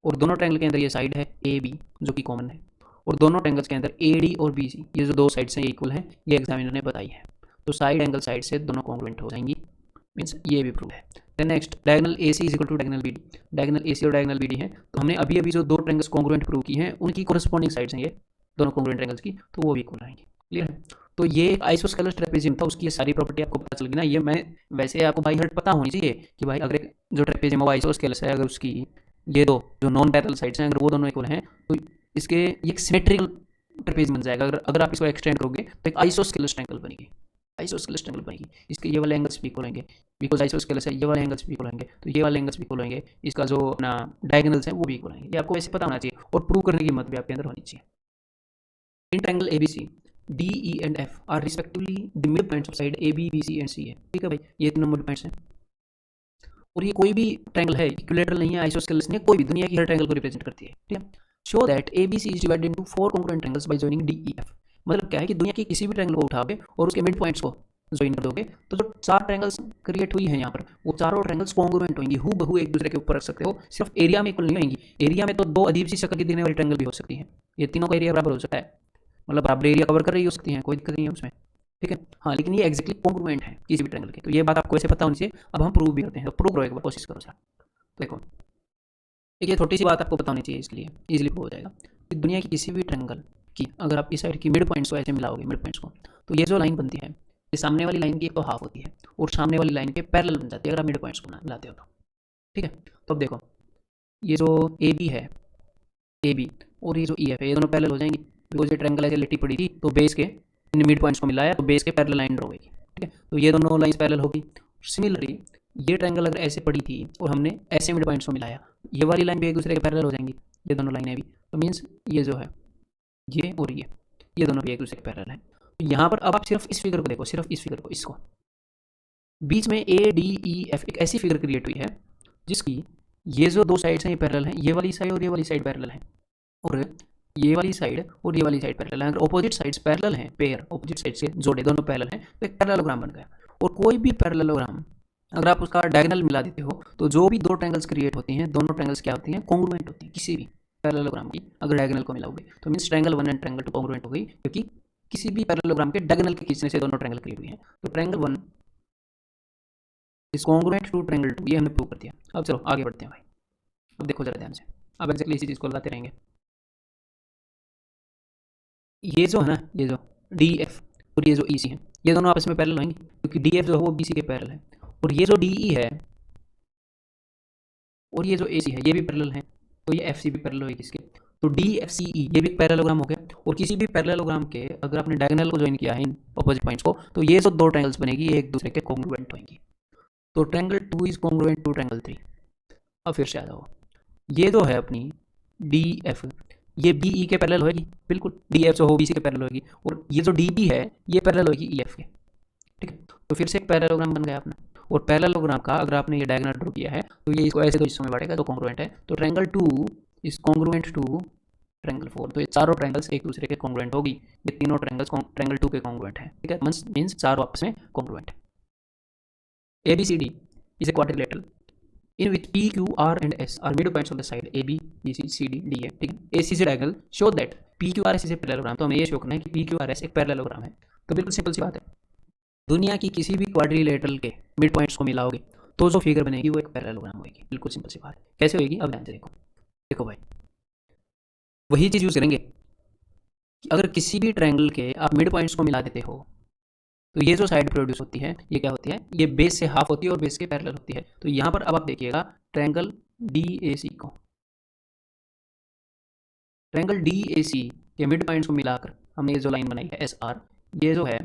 और दोनों ट्रायंगल के अंदर ये साइड है ए बी जो कि कॉमन है, और दोनों ट्रायंगल्स के अंदर ए डी और बी सी ये जो दो साइड्स हैं ये इक्वल है, ये एग्जामिनर ने बताई है। तो साइड एंगल साइड से दोनों कॉन्ग्रुएंट हो जाएंगी, मीन्स ये भी प्रूव है। Then next diagonal A C is equal to diagonal B D, diagonal A C और डायगोनल बी डी है। तो हमने अभी अभी जो दो ट्रायंगल्स कॉन्ग्रुएंट प्रूव की हैं उनकी कोरस्पॉन्डिंग साइड्स हैं ये दोनों कॉन्ग्रुएंट ट्रायंगल्स की, तो वो भी इक्वल आएंगी। क्लियर है। तो ये आइसोस्केलेस ट्रेपेजियम था, उसकी ये सारी प्रॉपर्टी आपको पता चल गई ना। ये मैं वैसे आपको भाई हर्ट पता होनी चाहिए कि भाई अगर जो ट्रेपेजियम वो आइसोस्केलेस है, अगर उसकी ये दो जो नॉन पैरेलल साइड्स हैं अगर वो दोनों इक्वल हैं तो इसके ये सिमेट्रिकल ट्रेपेजियम बन जाएगा। अगर आप इसको एक्सटेंड करोगे तो एक आइसोस्केलेस ट्रायंगल बनेगी, आइसोस्केलेस ट्रायंगल बनेगी। इसके ये वाले एंगल्स भी इक्वल होंगे, बिकॉज आइसोस्केलेस है, ये वाले एंगल्स भी इक्वल होंगे, तो ये वाले एंगल्स भी इक्वल होंगे। इसका जो अपना डायगोनल्स है वो भी इक्वल होंगे। ये आपको वैसे पता होना चाहिए और प्रूव करने की हिम्मत भी आपके अंदर होनी चाहिए। In triangle ABC D E and F are respectively the mid points of side A B B C and C है, ठीक है भाई। ये तीनों मिड पॉइंट्स हैं और ये कोई भी ट्रायंगल है, इक्विलेटरल नहीं है, आइसोस्केलेस नहीं है, कोई भी दुनिया की हर ट्रायंगल को रिप्रेजेंट करती है, ठीक है। Show that A B C is divided into 4 congruent triangles by joining D E F. मतलब क्या है कि दुनिया की किसी भी ट्रायंगल को उठाओगे और उसके मिड पॉइंट्स को ज्वाइन कर दोगे तो जो 4 ट्रायंगल्स क्रिएट हुई हैं यहाँ पर, वो चारों ट्रायंगल्स कॉन्ग्रुएंट होंगी, हु बहू एक दूसरे के ऊपर रख सकते हो। सिर्फ एरिया में इक्वल नहीं होंगी, एरिया में तो दो अजीब सी शक्ल की दिखने वाली ट्रायंगल भी हो सकती है, ये तीनों का एरिया बराबर हो सकता है, मतलब बराबर एरिया कवर कर रही हो सकती हैं, कोई दिक्कत नहीं है उसमें, ठीक है। हाँ लेकिन ये एक्जैक्टली कॉन्ग्रुएंट है किसी भी ट्रायंगल के, तो ये बात आपको ऐसे पता होनी चाहिए। अब हम प्रूव भी करते हैं, तो प्रूव करो एक बार, कोशिश करो सर। देखो एक ये छोटी सी बात आपको पता होनी चाहिए, इसलिए इजीली प्रूव हो जाएगा कि दुनिया की किसी भी ट्रायंगल की अगर आप इस साइड की मिड पॉइंट्स को ऐसे मिलाओगे, मिड पॉइंट्स को, तो ये जो लाइन बनती है ये सामने वाली लाइन की एक तो हाफ होती है और सामने वाली लाइन के पैरेलल बन जाती है अगर आप मिड पॉइंट्स को मिलाते हो तो, ठीक है। तो अब देखो ये जो ए बी है, ए बी और ये जो ई एफ है, ये दोनों पैरेलल हो जाएंगी, बिकॉज ये ट्रायंगल ऐसे लिटी पड़ी थी तो बेस के इन मिड पॉइंट्स को मिलाया तो बेस के पैरेलल लाइन ड्रॉ होगी, ठीक है। तो ये दोनों लाइंस पैरेलल होगी। सिमिलरली ये ट्रायंगल अगर ऐसे पड़ी थी और हमने ऐसे मिड पॉइंट्स को मिलाया, ये वाली लाइन भी एक दूसरे के पैरेलल हो जाएंगी, ये दोनों लाइनें भी, तो मीन्स ये जो है ये और ये दोनों भी एक दूसरे के पैरेलल हैं। तो यहाँ पर अब आप सिर्फ इस फिगर को देखो, सिर्फ इस फिगर को, इसको बीच में ए डी ई एफ एक ऐसी फिगर क्रिएट हुई है जिसकी ये जो दो साइड्स हैं ये पैरेलल हैं, ये वाली साइड और ये वाली साइड पैरेलल हैं, और ये वाली साइड और ये वाली साइड पैरेलल है। अगर ऑपोजिट साइड्स पैरेलल हैं, पेयर ऑपोजिट साइड से जोड़े दोनों पैरेलल हैं तो एक पैरेललोग्राम बन गया। और कोई भी पैरेललोग्राम अगर आप उसका डायगोनल मिला देते हो तो जो भी दो ट्रायंगल्स क्रिएट होती हैं दोनों ट्रायंगल्स क्या होती हैं, कॉन्ग्रुएंट होती हैं। किसी भी पैरेललोग्राम की अगर डायगोनल को मिलाओगे तो means triangle 1 and triangle 2 congruent हो गई, क्योंकि किसी भी पैरेललोग्राम के डायगोनल के खींचने से दोनों ट्रायंगल क्रिएट हुई हैं। तो triangle 1 is congruent to triangle 2, ये हमने प्रूव कर दिया। अब चलो आगे बढ़ते हैं भाई, अब देखो जरा ध्यान से, अब एक्जैक्टली इसी चीज़ को लगाते रहेंगे। ये जो है ना, ये जो डी एफ और ये जो ई सी है ये दोनों आपस में पैरेलल होंगे, क्योंकि डी एफ जो है वो बी सी के पैरेलल है, और ये जो डी ई है और ये जो ए सी है ये भी पैरेलल है, तो ये एफ सी भी पैरेलल होगी इसके। तो डी एफ सी ई ये भी पैरेललोग्राम हो गया। और किसी भी पैरेललोग्राम के अगर आपने डायगोनल को ज्वाइन किया है इन अपोजिट पॉइंट्स को, तो ये जो दो ट्रायंगल्स बनेगी ये एक दूसरे के कॉन्ग्रुएंट होंगी। तो triangle 2 is congruent to triangle 3। अब फिर से आ जाओ, ये जो है अपनी डी एफ ये बी ई के पैरेलल होगी, बिल्कुल डी एफ जो हो बी सी के पैरेलल होगी, और ये जो डी बी है ये पैरेलल होगी ई एफ के, ठीक है। तो फिर से एक पैरेललोग्राम बन गया अपना। और पैरेललोग्राम का अगर आपने ये डायगोनल ड्रॉ किया है तो ये इसको ऐसे दो हिस्सों में बांटेगा जो कॉन्ग्रुएंट है। तो triangle 2 is congruent to triangle 4। तो ये चारों ट्रायंगल्स एक दूसरे के कॉन्ग्रुएंट होगी, ये तीनों ट्रायंगल्स ट्रायंगल 2 के कॉन्ग्रुएंट है, ठीक है। मीन्स चारों आपस में कॉन्ग्रुएंट है। A B C D is a quadrilateral in which P, Q, R and S are midpoints of the side A, B, B, C, C, D, D है, ठीक है। AC से diagonal show that P, Q, R, S is a parallelogram. तो हमें ये show करना है कि P, Q, R, S एक पैरेललोग्राम है। तो बिल्कुल सिंपल सी बात है, दुनिया की किसी भी क्वाड्रिलेटरल के मिड पॉइंट्स को मिलाओगे तो जो फिगर बनेगी वो एक पैरेललोग्राम होगी, बिल्कुल सिंपल सी बात है। कैसे होगी अब ध्यान से देखो, देखो भाई वही चीज़ यूज़ करेंगे कि अगर किसी भी ट्रायंगल के आप मिड पॉइंट्स को मिला देते हो तो ये जो साइड प्रोड्यूस होती है ये क्या होती है, ये बेस से हाफ होती है और बेस के पैरेलल होती है। तो यहाँ पर अब आप देखिएगा ट्रायंगल डी ए सी को, ट्रायंगल डी ए सी के मिड पॉइंट्स को मिलाकर हमने ये जो लाइन बनाई है एस आर, ये जो है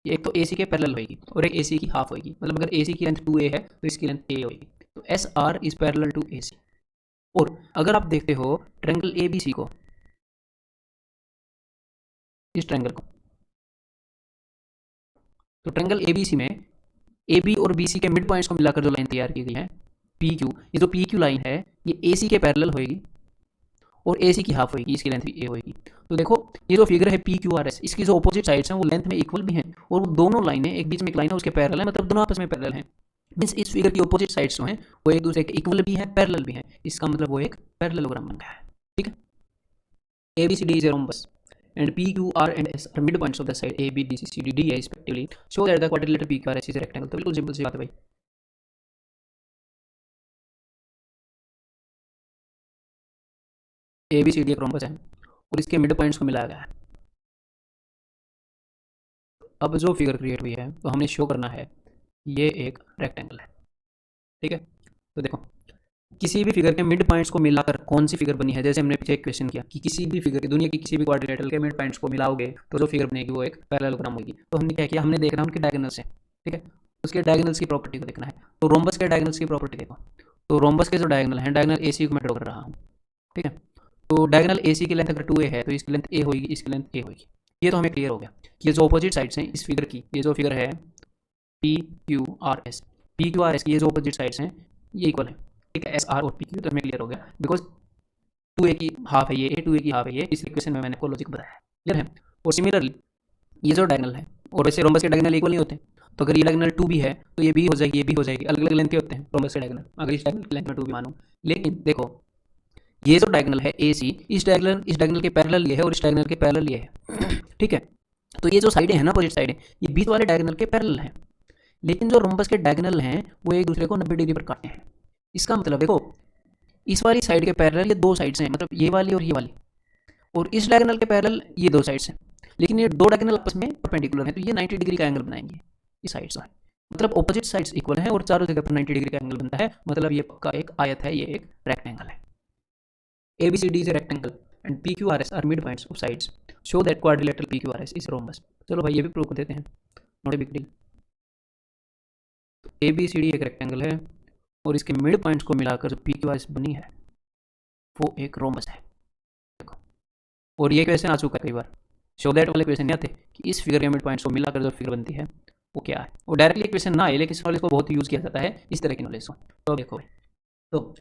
ये एक तो ए सी के पैरेलल होगी और एक ए सी की हाफ होगी। मतलब अगर ए सी की लेंथ 2a है तो इसकी लेंथ a होगी। तो S R is parallel to A C. और अगर आप देखते हो ट्रायंगल ए बी सी को, इस ट्रायंगल को, तो ट्रायंगल ए बी सी में ए बी और बी सी के मिड पॉइंट्स को मिलाकर जो लाइन तैयार की गई है पी क्यू, ये जो पी क्यू लाइन है ये ए सी के पैरेलल होगी और ए सी की हाफ होगी, इसकी लेंथ भी ए होगी। तो देखो ये जो फिगर है पी क्यू आर एस, इसकी जो ऑपोजिट साइड्स हैं वो लेंथ में इक्वल भी हैं और वो दोनों लाइनें एक बीच में एक लाइन है उसके पैरेलल है, मतलब दोनों आपस में पैरेलल हैं। मीन्स इस फिगर की ऑपोजिट साइड्स जो हैं वो एक दूसरे के इक्वल भी है, पैरेलल भी है। इसका मतलब वो एक पैरेललोग्राम बन गया है। ठीक है, A B C D is a rhombus and P, Q, R and S are midpoints of the side A, B, D, C, D, D, A respectively. Show that the quadrilateral P, Q, R, S is a rectangle. तो बिल्कुल simple सी बात है भाई। A B C D एक rhombus है और इसके mid points को मिलाया गया है। अब जो फिगर क्रिएट हुई है तो हमने शो करना है ये एक रेक्टेंगल है। ठीक है, तो देखो किसी भी फिगर के मिड पॉइंट्स को मिलाकर कौन सी फिगर बनी है, जैसे हमने पीछे एक क्वेश्चन किया कि किसी भी फिगर की, दुनिया की किसी भी क्वाड्रिलेटरल के मिड पॉइंट्स को मिलाओगे तो जो फिगर बनेगी वो एक पैरेललोग्राम होगी। तो हमने क्या किया, हमने देखना उनके डायगोनल्स है। ठीक है, उसके डायगोनल्स की प्रॉपर्टी को देखना है। तो रोम्बस के डायगोनल्स की प्रॉपर्टी देखो, तो रोम्बस के जो डायगोनल है, डायगोनल ए सी को मैं ड्रॉ कर रहा हूँ। ठीक है, तो डायगोनल ए सी की लेंथ अगर 2a है तो इसकी लेंथ a होगी, इसकी लेंथ a होगी। ये तो हमें क्लियर हो गया कि ये जो ऑपोजिट साइड्स हैं इस फिगर की, ये जो फिगर है P Q R S, P Q R S की ये जो ऑपोजिट साइड्स हैं ये इक्वल है। ठीक है, एस आर और पी क्यू तो हमें क्लियर हो गया बिकॉज 2a की हाफ है ये, 2a की हाफ है ये, इस इक्वेशन में मैंने को लॉजिक बताया। क्लियर है। और सिमिलरली ये जो डायगोनल है, और वैसे रोम्बस के डायगोनल इक्वल नहीं होते, तो अगर ये डायगोनल 2 भी है तो ये भी हो जाएगी, ये भी हो जाएगी। अलग अलग लेंथ के होते हैं रोम्बस के डायगोनल, अगर इस डायगोनल की लेंथ में 2 भी मानूं। लेकिन देखो ये जो डायगोनल है ए सी, इस डायगोनल के पैरेलल ये है और इस डायगोनल के पैरेलल ये है। ठीक है, तो ये जो साइडें हैं ना, अपोजिट साइडें, ये बीच वाले डायगोनल के पैरेलल हैं। लेकिन जो रोम्बस के डायगोनल हैं वो एक दूसरे को 90 डिग्री पर काटते हैं। इसका मतलब देखो इस वाली साइड के पैरेलल ये दो साइड्स हैं, मतलब ये वाली और ये वाली, और इस डायगोनल के पैरेलल ये दो साइड्स हैं। लेकिन ये दो डायगोनल आपस में परपेंडिकुलर हैं, तो ये 90 डिग्री का एंगल बनाएंगे ये साइड्स है। मतलब ऑपोजिट साइड्स इक्वल हैं और चारों जगह पर 90 डिग्री का एंगल बनता है। मतलब ये पक्का एक आयत है, ये एक रेक्टेंगल है। ABCD is a rectangle and PQRS are midpoints of sides. Show that quadrilateral PQRS is rhombus. चलो भाई ये भी प्रूव कर देते हैं, नॉट ए बिग डील। तो ABCD एक रेक्टेंगल है और इसके मिड पॉइंट्स को मिलाकर जो PQRS बनी है वो एक रोम्बस है। देखो, और ये क्वेश्चन आ चुका है कई बार। शो दैट वाले क्वेश्चन नहीं आते कि इस फिगर के मिड पॉइंट्स को मिलाकर जो फिगर बनती है वो क्या है। वो डायरेक्टली क्वेश्चन ना आए, लेकिन इस नॉलेज को बहुत यूज़ किया जाता है इस तरह की नॉलेज को। तो देखो भाई, तो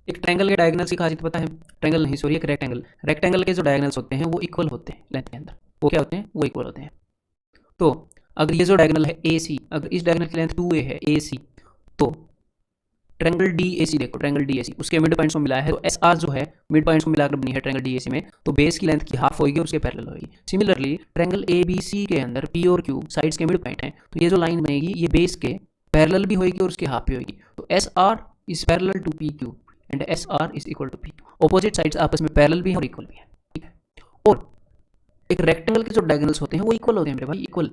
एक ट्रायंगल के डायगोनल्स की खासियत पता है? ट्रायंगल नहीं सॉरी, एक रेक्टेंगल के जो डायगोनल्स होते हैं वो इक्वल होते हैं लेंथ के अंदर। वो क्या होते हैं? वो इक्वल होते हैं। तो अगर ये जो डायगोनल है ए सी, अगर इस डायगोनल की लेंथ 2a है ए सी, तो ट्रायंगल डी ए सी देखो, ट्रायंगल डी ए सी उसके मिड पॉइंट्स को मिला है, तो एस आर जो है मिड पॉइंट्स को मिलाकर बनी है ट्रायंगल डी ए सी में, तो बेस की लेंथ की हाफ होगी और उसके पैरेलल होगी। Similarly triangle A B C के अंदर पी और क्यू साइड्स के मिड पॉइंट हैं, तो ये जो लाइन बनेगी ये बेस के पैरेलल भी होगी और उसकी हाफ भी होगी। तो S R is parallel to P Q and S R is equal to P. Opposite sides आपस में पैरेलल भी हैं और इक्वल भी है। ठीक है, और एक रेक्टेंगल के जो डायगोनल्स होते हैं वो इक्वल होते हैं मेरे भाई, इक्वल।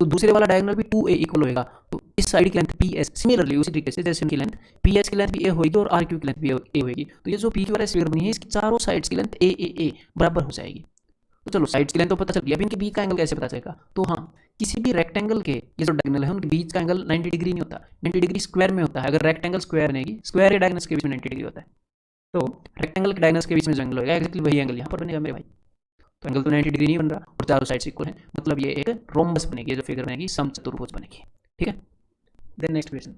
तो दूसरे वाला डायगोनल भी 2a इक्वल होएगा, तो इस साइड की लेंथ पी एस, सिमिलरली उसी तरीके से जैसे उनकी लेंथ पी एस की लेंथ भी a होगी और आर क्यू की लेंथ भी a होगी। तो ये जो P Q R S figure बनी है इसकी चारों साइड्स की लेंथ a बराबर हो जाएगी। तो चलो साइड्स की लेंथ तो पता चल गई, अभी इनके बीच का एंगल कैसे पता चलेगा? तो हाँ, किसी भी रेक्टेंगल के ये जो डायगोनल है उनके बीच का एंगल 90 डिग्री नहीं होता, 90 डिग्री स्क्वायर में होता है। अगर रेक्टेंगल स्क्वायर बनेगी, स्क्वायर के डायगोनल्स के बीच में 90 डिग्री होता है, तो रेक्टेंगल के डायगोनल्स के बीच में जो एंगल होगा एक्जेक्टली वही एंगल यहाँ पर बनेगा मेरे भाई। तो एंगल तो 90 डिग्री नहीं बन रहा और चारों साइड्स इक्वल हैं, मतलब ये एक रोम्बस बनेगी, जो फिगर बनेगी समचतुर्भुज बनेगी। ठीक है, then next question,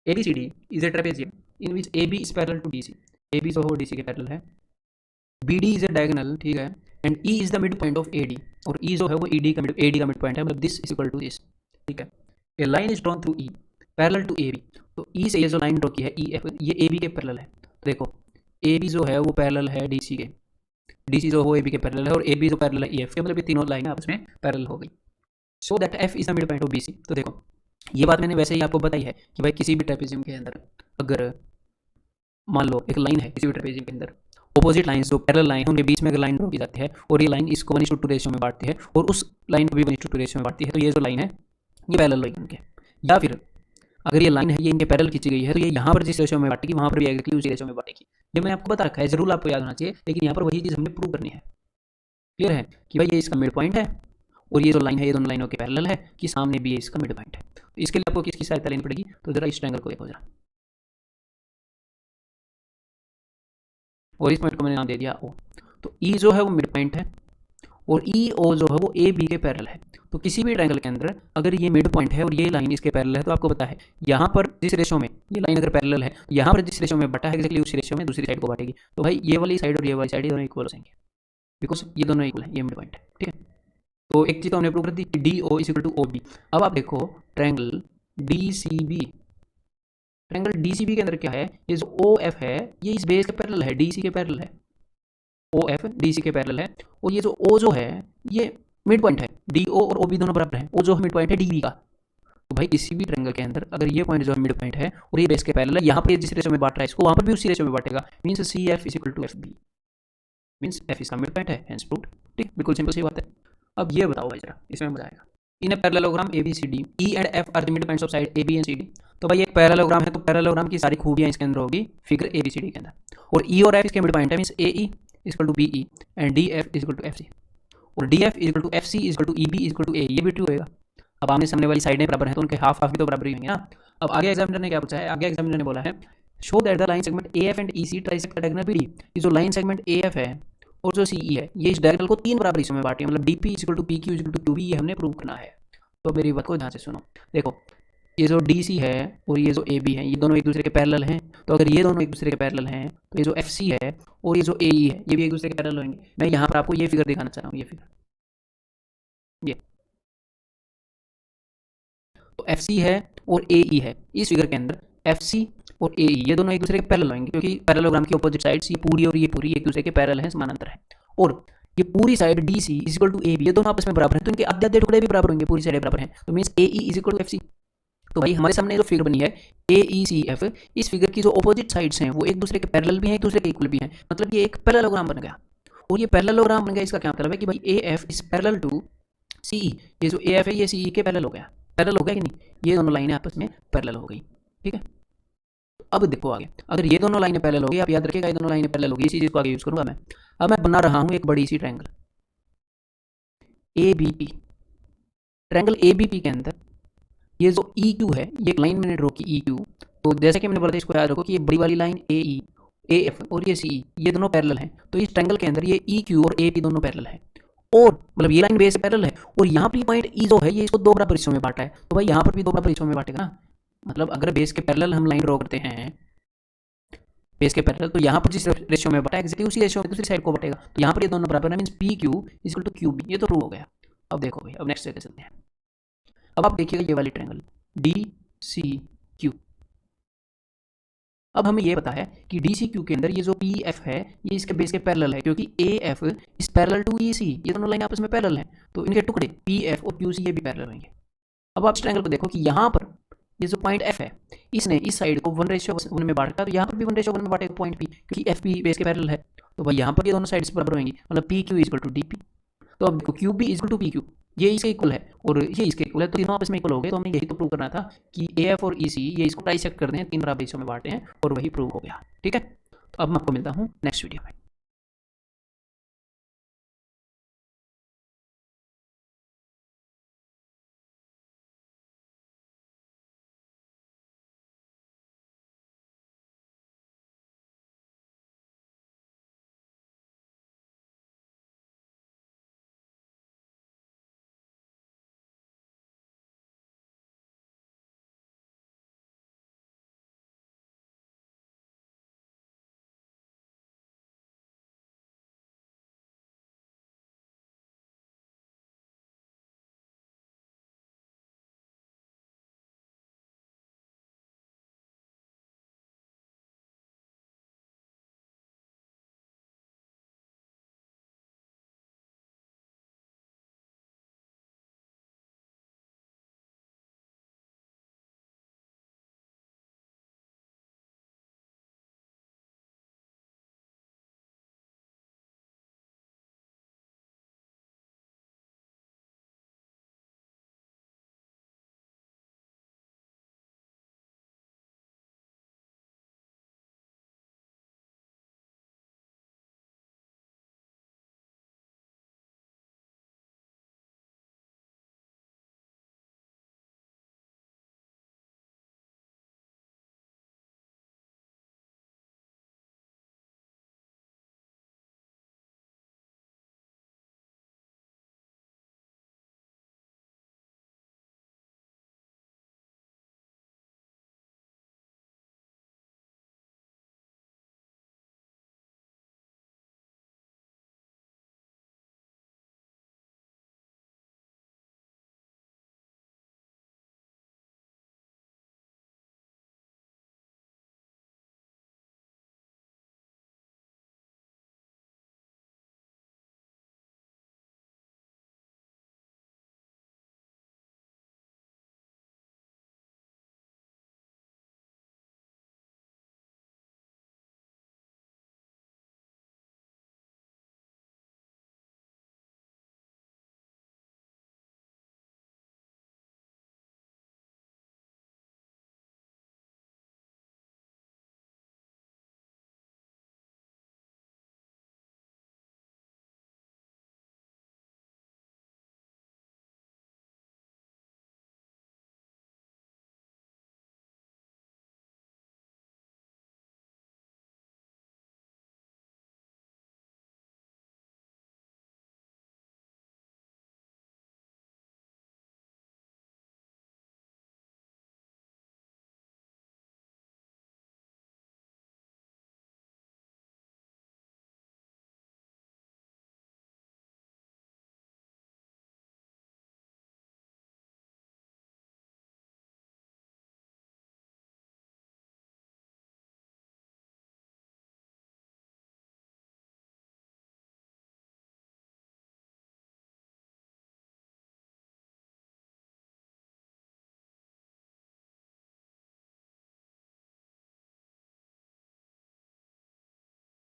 ABCD is a trapezium in which AB is parallel to DC। AB जो हो DC के पैरेलल है, BD इज ए डायगोनल, ठीक है, and E is the mid point of AD, और E जो है वो AD का मिड पॉइंट है, मतलब this is equal to this. ठीक है, a line is drawn through E parallel to AB। तो E से ये जो लाइन ड्रॉ की है EF, ये AB के पैरेलल है। तो देखो AB जो है वो पैरेलल है DC के, DC जो हो AB के पैरेलल है, और AB जो पैरेलल है EF के, मतलब ये तीनों लाइनें आपस में पैरेलल हो गई। So that F is the mid point of BC। तो देखो ये बात मैंने वैसे ही आपको बताई है कि भाई किसी भी ट्रेपेजियम के अंदर अगर मान लो एक लाइन है, किसी भी ट्रेपेजियम के अंदर ऑपोजिट लाइन जो पैरेलल लाइन है उनके बीच में अगर लाइन ड्रॉ की जाती है और ये लाइन इसको 1:2 रेशियो में बांटती है और उस लाइन को भी 1:2 रेशियो में बांटती है, तो ये जो लाइन है ये पैरेलल होगी उनके। या फिर अगर ये लाइन है ये इनके पैरेलल खींची गई है तो ये यहाँ पर जिस रेशो में बांटेगी वहाँ पर भी एग्जैक्टली उसी रेशो में बांटेगी। ये मैंने आपको बता रखा है, जरूर आपको याद होना चाहिए, लेकिन यहाँ पर वही चीज़ हमने प्रूव करनी है। क्लियर है कि भाई ये इसका मिड पॉइंट है और ये जो लाइन है ये दोनों लाइनों के पैरेलल है कि सामने भी ये इसका मिड पॉइंट है। तो इसके लिए आपको किसकी सहायता लेनी पड़ेगी, तो जरा इस ट्रायंगल को देखो जरा, और इस पॉइंट को मैंने नाम दे दिया ओ। तो ई जो है वो मिड पॉइंट है और ई ओ जो है वो ए बी के पैरेलल है। तो किसी भी ट्रायंगल के अंदर अगर ये मिड पॉइंट है और ये लाइन इसके पैरेलल है तो आपको पता है यहाँ पर जिस रेशो में ये लाइन अगर पैरेलल है यहाँ पर जिस रेशो में बटा है एक्जैक्टली उसी रेशो में दूसरी साइड को बांटेगी। तो भाई ये वाली साइड और ये वाली साइड दोनों इक्वल हो जाएंगे बिकॉज ये दोनों इक्वल है, ये मिड पॉइंट है। ठीक है, तो एक चीज़ तो हमने प्रूव कर दी कि D O is equal to O B. अब आप देखो triangle D C B, triangle D C B के अंदर क्या है, ये जो ओ एफ है ये इस बेस के पैरेलल है, डी सी के पैरेलल है, ओ एफ डी सी के पैरेलल है, और ये जो ओ जो है ये मिड पॉइंट है, डी ओ और ओ बी दोनों बराबर है, ओ जो मिड पॉइंट है डी बी का। तो भाई किसी भी ट्रायंगल के अंदर अगर ये पॉइंट जो है मिड पॉइंट है और ये बेस के पैरेलल है, यहाँ पर जिस रेशो में बांट रहा है इसको वहाँ पर भी उसी रेशो में बांटेगा, means C F is equal to F B, means F इसका मिड पॉइंट है, हेंस प्रूव्ड। ठीक, बिल्कुल सिंपल सी बात है। अब ये बताओ भाई जरा, इसमें मजा आएगा। In a parallelogram A B C D, E and F are the mid points of side A B and C D. तो भाई एक पैरेललोग्राम है तो पैरेललोग्राम की सारी खूबियां इसके अंदर होगी figure A B C D के अंदर, और ई और एफ इसके मिड पॉइंट है, means A E equal to B E and D F equal to F C, और D F equal to F C equal to E B equal to A, ये भी true होगा। अब आमने सामने वाली साइडें बराबर हैं तो उनके हाफ हाफ भी तो बराबर ही होंगे ना। अब आगे एग्जामिनर ने क्या पूछा है, आगे एग्जामिनर ने बोला है show that the line segment A F and E C trisect the diagonal B D. ये जो लाइन सेगमेंट ए एफ है और जो सी ई है ये इस डायगोनल को तीन बराबर हिस्सों में बांटे, मतलब D P equal to P Q equal to Q B, ये हमने प्रूव करना है। तो मेरी बात को ध्यान से सुनो, देखो ये जो डी सी है और ये जो ए बी है ये दोनों एक दूसरे के पैरेलल हैं, तो अगर ये दोनों एक दूसरे के पैरेलल हैं तो ये जो एफ सी है और ये जो ए ई है ये भी एक दूसरे के पैरेलल होंगे। मैं यहाँ पर आपको ये फिगर दिखाना चाह रहा हूँ, ये फिगर, ये तो एफ सी है और ए ई है, इस फिगर के अंदर एफ सी और ए ई ये दोनों एक दूसरे के पैरेलल होंगे क्योंकि पैरेललोग्राम की अपोजिट साइड्स ये पूरी और ये पूरी एक दूसरे के पैरेलल हैं, समानांतर है। और ये पूरी side D C is equal to A B, ये दोनों आपस में बराबर हैं तो इनके आधे आधे टुकड़े भी बराबर होंगे, पूरी साइड बराबर हैं, तो means A E is equal to F C. तो भाई हमारे सामने जो फिगर बनी है ए ई सी एफ, इस फिगर की जो अपोजिट साइड्स हैं वो एक दूसरे के पैरेलल भी हैं, एक दूसरे के इक्वल भी हैं, मतलब ये एक पैरेललोग्राम बन गया। और ये पैरेललोग्राम बन गया इसका क्या मतलब है कि भाई A F is parallel to C E, ये जो ए एफ है ये सी ई के पैरेलल हो गया, पैरेलल हो गया कि नहीं, ये दोनों लाइनें आपस में पैरेलल हो गई। ठीक है, अब देखो आगे, अगर ये दोनों लाइनें पैरेलल हो गई, आप याद रखिएगा ये दोनों लाइनें पैरेलल हो गई, इसी चीज़ को आगे यूज़ करूँगा मैं। अब मैं बना रहा हूँ एक बड़ी सी triangle A B P, triangle A B P के अंदर ये जो ई क्यू है ये एक लाइन मैंने ड्रॉ की ई क्यू, तो जैसे कि मैंने बोला था इसको याद रखो कि ये बड़ी वाली line A E A F और ये सी ई ये दोनों पैरेलल हैं, तो इस ट्रायंगल के अंदर ये ई क्यू और ए पी दोनों पैरेलल हैं, और मतलब ये लाइन बेस पैरेलल है और यहाँ पर पॉइंट ई जो है ये इसको दो बराबर हिस्सों में बांटा है, तो भाई यहाँ पर भी दो बराबर हिस्सों में बांटेगा ना। मतलब अगर बेस के पैरेलल हम लाइन ड्रॉ करते हैं बेस के पैरेलल, तो यहाँ पर जिस रेशियो में बांटा है एक्जैक्टली उसी रेशियो में दूसरी साइड को बांटेगा, तो यहाँ पर ये दोनों बराबर है, means P Q equal to Q B, ये तो ट्रू हो गया। अब देखो भाई, अब नेक्स्ट जगह चलते हैं। अब आप देखिएगा ये वाली ट्रायंगल डी सी क्यू, अब हमें ये पता है कि डी सी क्यू के अंदर ये जो पी एफ है ये इसके बेस के पैरेलल है क्योंकि A F is parallel to E C, ये दोनों लाइन आपस में पैरेलल हैं, तो इनके टुकड़े पी एफ और क्यू सी ये भी पैरेलल होंगे। अब आप इस ट्रायंगल को देखो कि यहाँ पर ये जो पॉइंट एफ है इसने इस साइड को 1:1 में बांटा, तो यहाँ पर भी 1:1 में बांटेगा पॉइंट पी क्योंकि एफ पी बेस के पैरेलल है, तो भाई यहाँ पर ये दोनों साइड्स बराबर होंगी, मतलब P Q equal to D P. तो अब देखो Q B equal to P Q, ये इसके इक्वल है और ये इसके इक्वल है, तो तीनों आपस में इक्वल हो गए। तो हमें यही तो प्रूव करना था कि ए एफ और ई सी ये इसको ट्राइसेक्ट कर दें, तीन बराबर हिस्सों में बांटे हैं और वही प्रूव हो गया। ठीक है, तो अब मैं आपको मिलता हूँ नेक्स्ट वीडियो में।